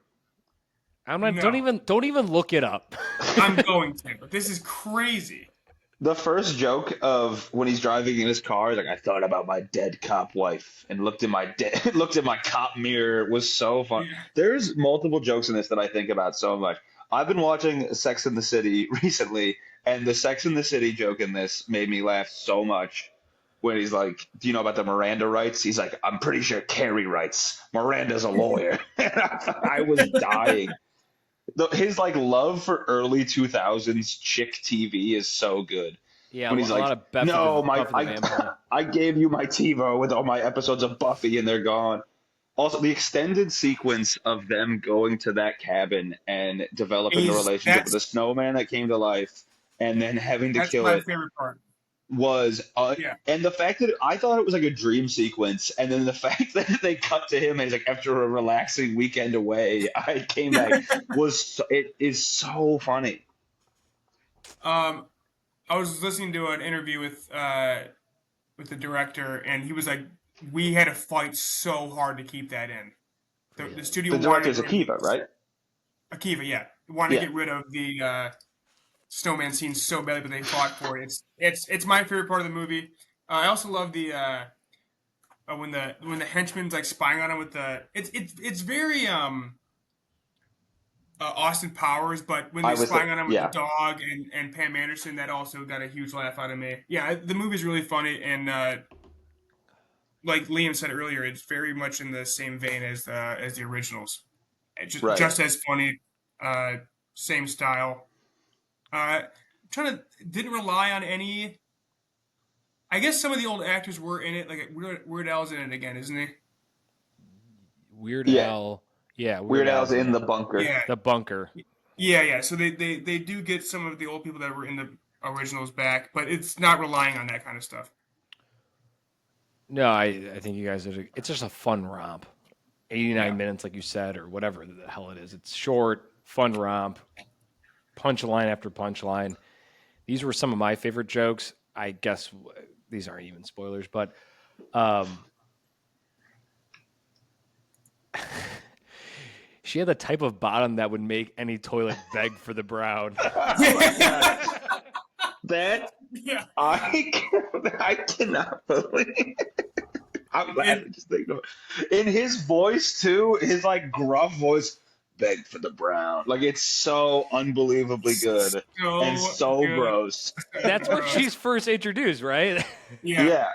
I'm not. No. Don't even look it up. I'm going to. This is crazy. The first joke of when he's driving in his car, he's like, I thought about my dead cop wife and looked at my cop mirror was so fun. Yeah. There's multiple jokes in this that I think about so much. I've been watching Sex and the City recently, and the Sex and the City joke in this made me laugh so much. When he's like, do you know about the Miranda rights? He's like, I'm pretty sure Carrie writes. Miranda's a lawyer. I was dying. His like love for early 2000s chick TV is so good. Yeah, when he's a like, lot of Buffy I gave you my TiVo with all my episodes of Buffy and they're gone. Also, the extended sequence of them going to that cabin and developing a relationship with a snowman that came to life and then having to kill it. That's my favorite part. And the fact that I thought it was like a dream sequence, and then the fact that they cut to him and he's like, after a relaxing weekend away, I came back it is so funny. I was listening to an interview with the director, and he was like, we had to fight so hard to keep that in. The studio. The director's Akiva, right? Akiva, yeah, wanted to get rid of the snowman scene so badly, but they fought for it. It's my favorite part of the movie. I also love the when the henchman's like spying on him with the it's very Austin Powers, but when they're spying on him with the dog and Pam Anderson, that also got a huge laugh out of me. Yeah, the movie's really funny, and like Liam said earlier, it's very much in the same vein as the originals. Just as funny, same style. Didn't rely on any. I guess some of the old actors were in it. Like Weird Al's in it again, isn't he? Weird Al, yeah. Weird Al's in the bunker. Yeah, the bunker. Yeah. So they do get some of the old people that were in the originals back, but it's not relying on that kind of stuff. No, I think you guys did. It's just a fun romp. 89 minutes, like you said, or whatever the hell it is. It's short, fun romp. Punchline after punchline. These were some of my favorite jokes. I guess these aren't even spoilers, but she had the type of bottom that would make any toilet beg for the brown. I cannot believe. I'm laughing just thinking. In his voice too, his like gruff voice. Beg for the brown. Like, it's so unbelievably good and so good. Gross. That's when she's first introduced, right? Yeah.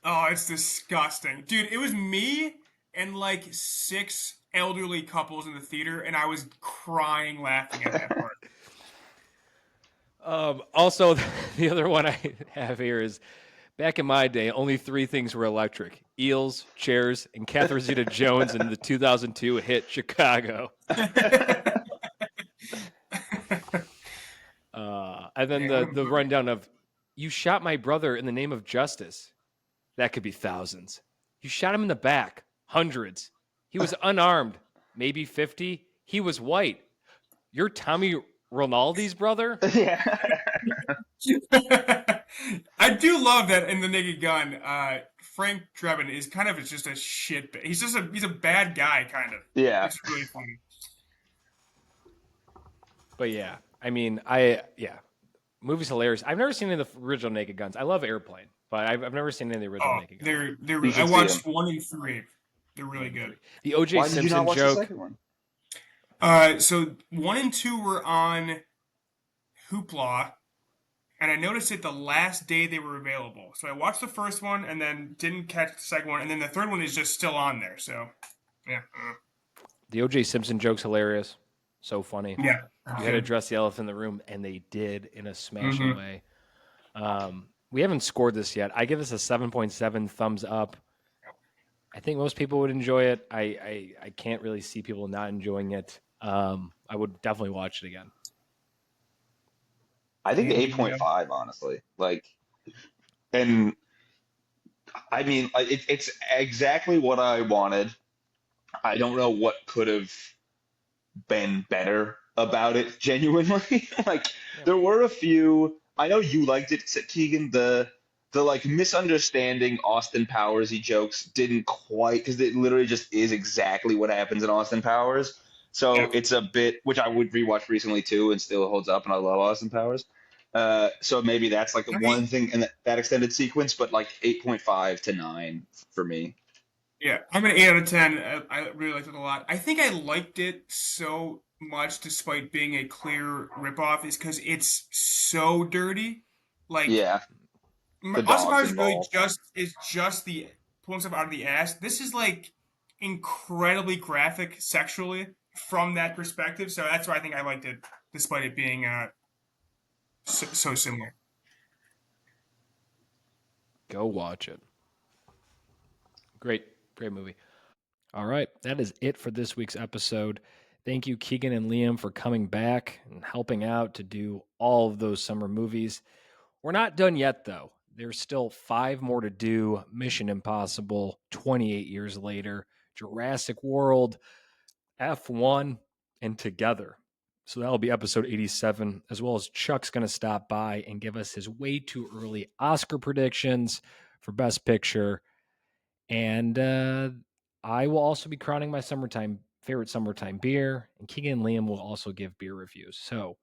Oh, it's disgusting. Dude, it was me and like 6 elderly couples in the theater, and I was crying laughing at that part. Also, the other one I have here is, back in my day, only 3 things were electric: eels, chairs, and Catherine Zeta-Jones in the 2002 hit Chicago. And then the rundown of, you shot my brother in the name of justice. That could be thousands. You shot him in the back. Hundreds. He was unarmed. Maybe 50. He was white. You're Tommy Rinaldi's brother? Yeah. I do love that in The Naked Gun, Frank Drebin is kind of just a shit. He's a bad guy, kind of. Yeah. It's really funny. But yeah, I mean, movie's hilarious. I've never seen any of the original Naked Guns. I love Airplane, but I've never seen any of the original Naked Guns. They're I watched 1 and 3. They're really good. The O.J. Why did you not Simpson watch joke. the second one? So 1 and 2 were on Hoopla, and I noticed it the last day they were available. So I watched the first one and then didn't catch the second one, and then the third one is just still on there. So yeah. The O.J. Simpson joke's hilarious. So funny. Yeah. You had to address the elephant in the room, and they did in a smashing way. We haven't scored this yet. I give this a 7.7 thumbs up. I think most people would enjoy it. I can't really see people not enjoying it. I would definitely watch it again. I think 8.5, honestly. And I mean, it's exactly what I wanted. I don't know what could have been better about it, genuinely. There were a few. I know you liked it, Keegan. The misunderstanding Austin Powers-y jokes didn't quite, because it literally just is exactly what happens in Austin Powers. So it's a bit, which I would rewatch recently too, and still holds up, and I love Austin Powers. So maybe that's the one thing in that extended sequence, but 8.5 to 9 for me. Yeah, I'm an 8 out of 10. I really liked it a lot. I think I liked it so much, despite being a clear ripoff, is because it's so dirty. Yeah. Austin Powers really just the pulling stuff out of the ass. This is incredibly graphic sexually from that perspective. So that's why I think I liked it, despite it being so similar. Go watch it. Great movie. All right, that is it for this week's episode. Thank you, Keegan and Liam, for coming back and helping out to do all of those summer movies. We're not done yet, though. There's still 5 more to do. Mission Impossible, 28 years later, Jurassic World, F1, and Together. So that'll be episode 87, as well as Chuck's going to stop by and give us his way too early Oscar predictions for Best Picture. And I will also be crowning my favorite summertime beer, and Keegan and Liam will also give beer reviews. So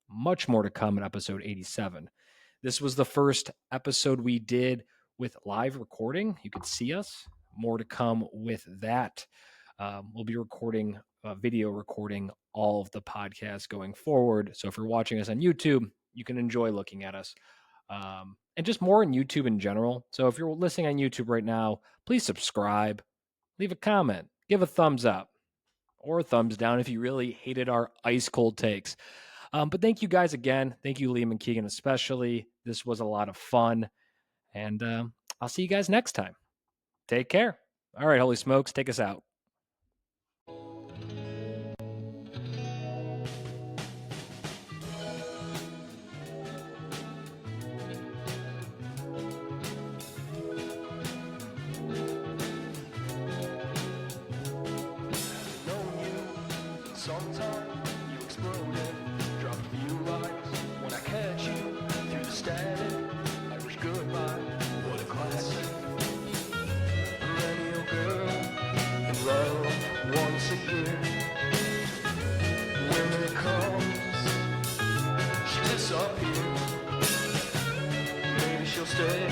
much more to come in episode 87. This was the first episode we did with live recording. You could see us. More to come with that. We'll be recording, video recording all of the podcasts going forward. So if you're watching us on YouTube, you can enjoy looking at us. And just more on YouTube in general. So if you're listening on YouTube right now, please subscribe, leave a comment, give a thumbs up, or a thumbs down if you really hated our ice cold takes. But thank you guys again. Thank you, Liam and Keegan, especially. This was a lot of fun. And I'll see you guys next time. Take care. All right, holy smokes, take us out. Sometime you exploded, drop a few lines. When I catch you through the static, I wish goodbye. What a classic. Millennial girl in love once a year. When it comes, she disappears. Maybe she'll stay.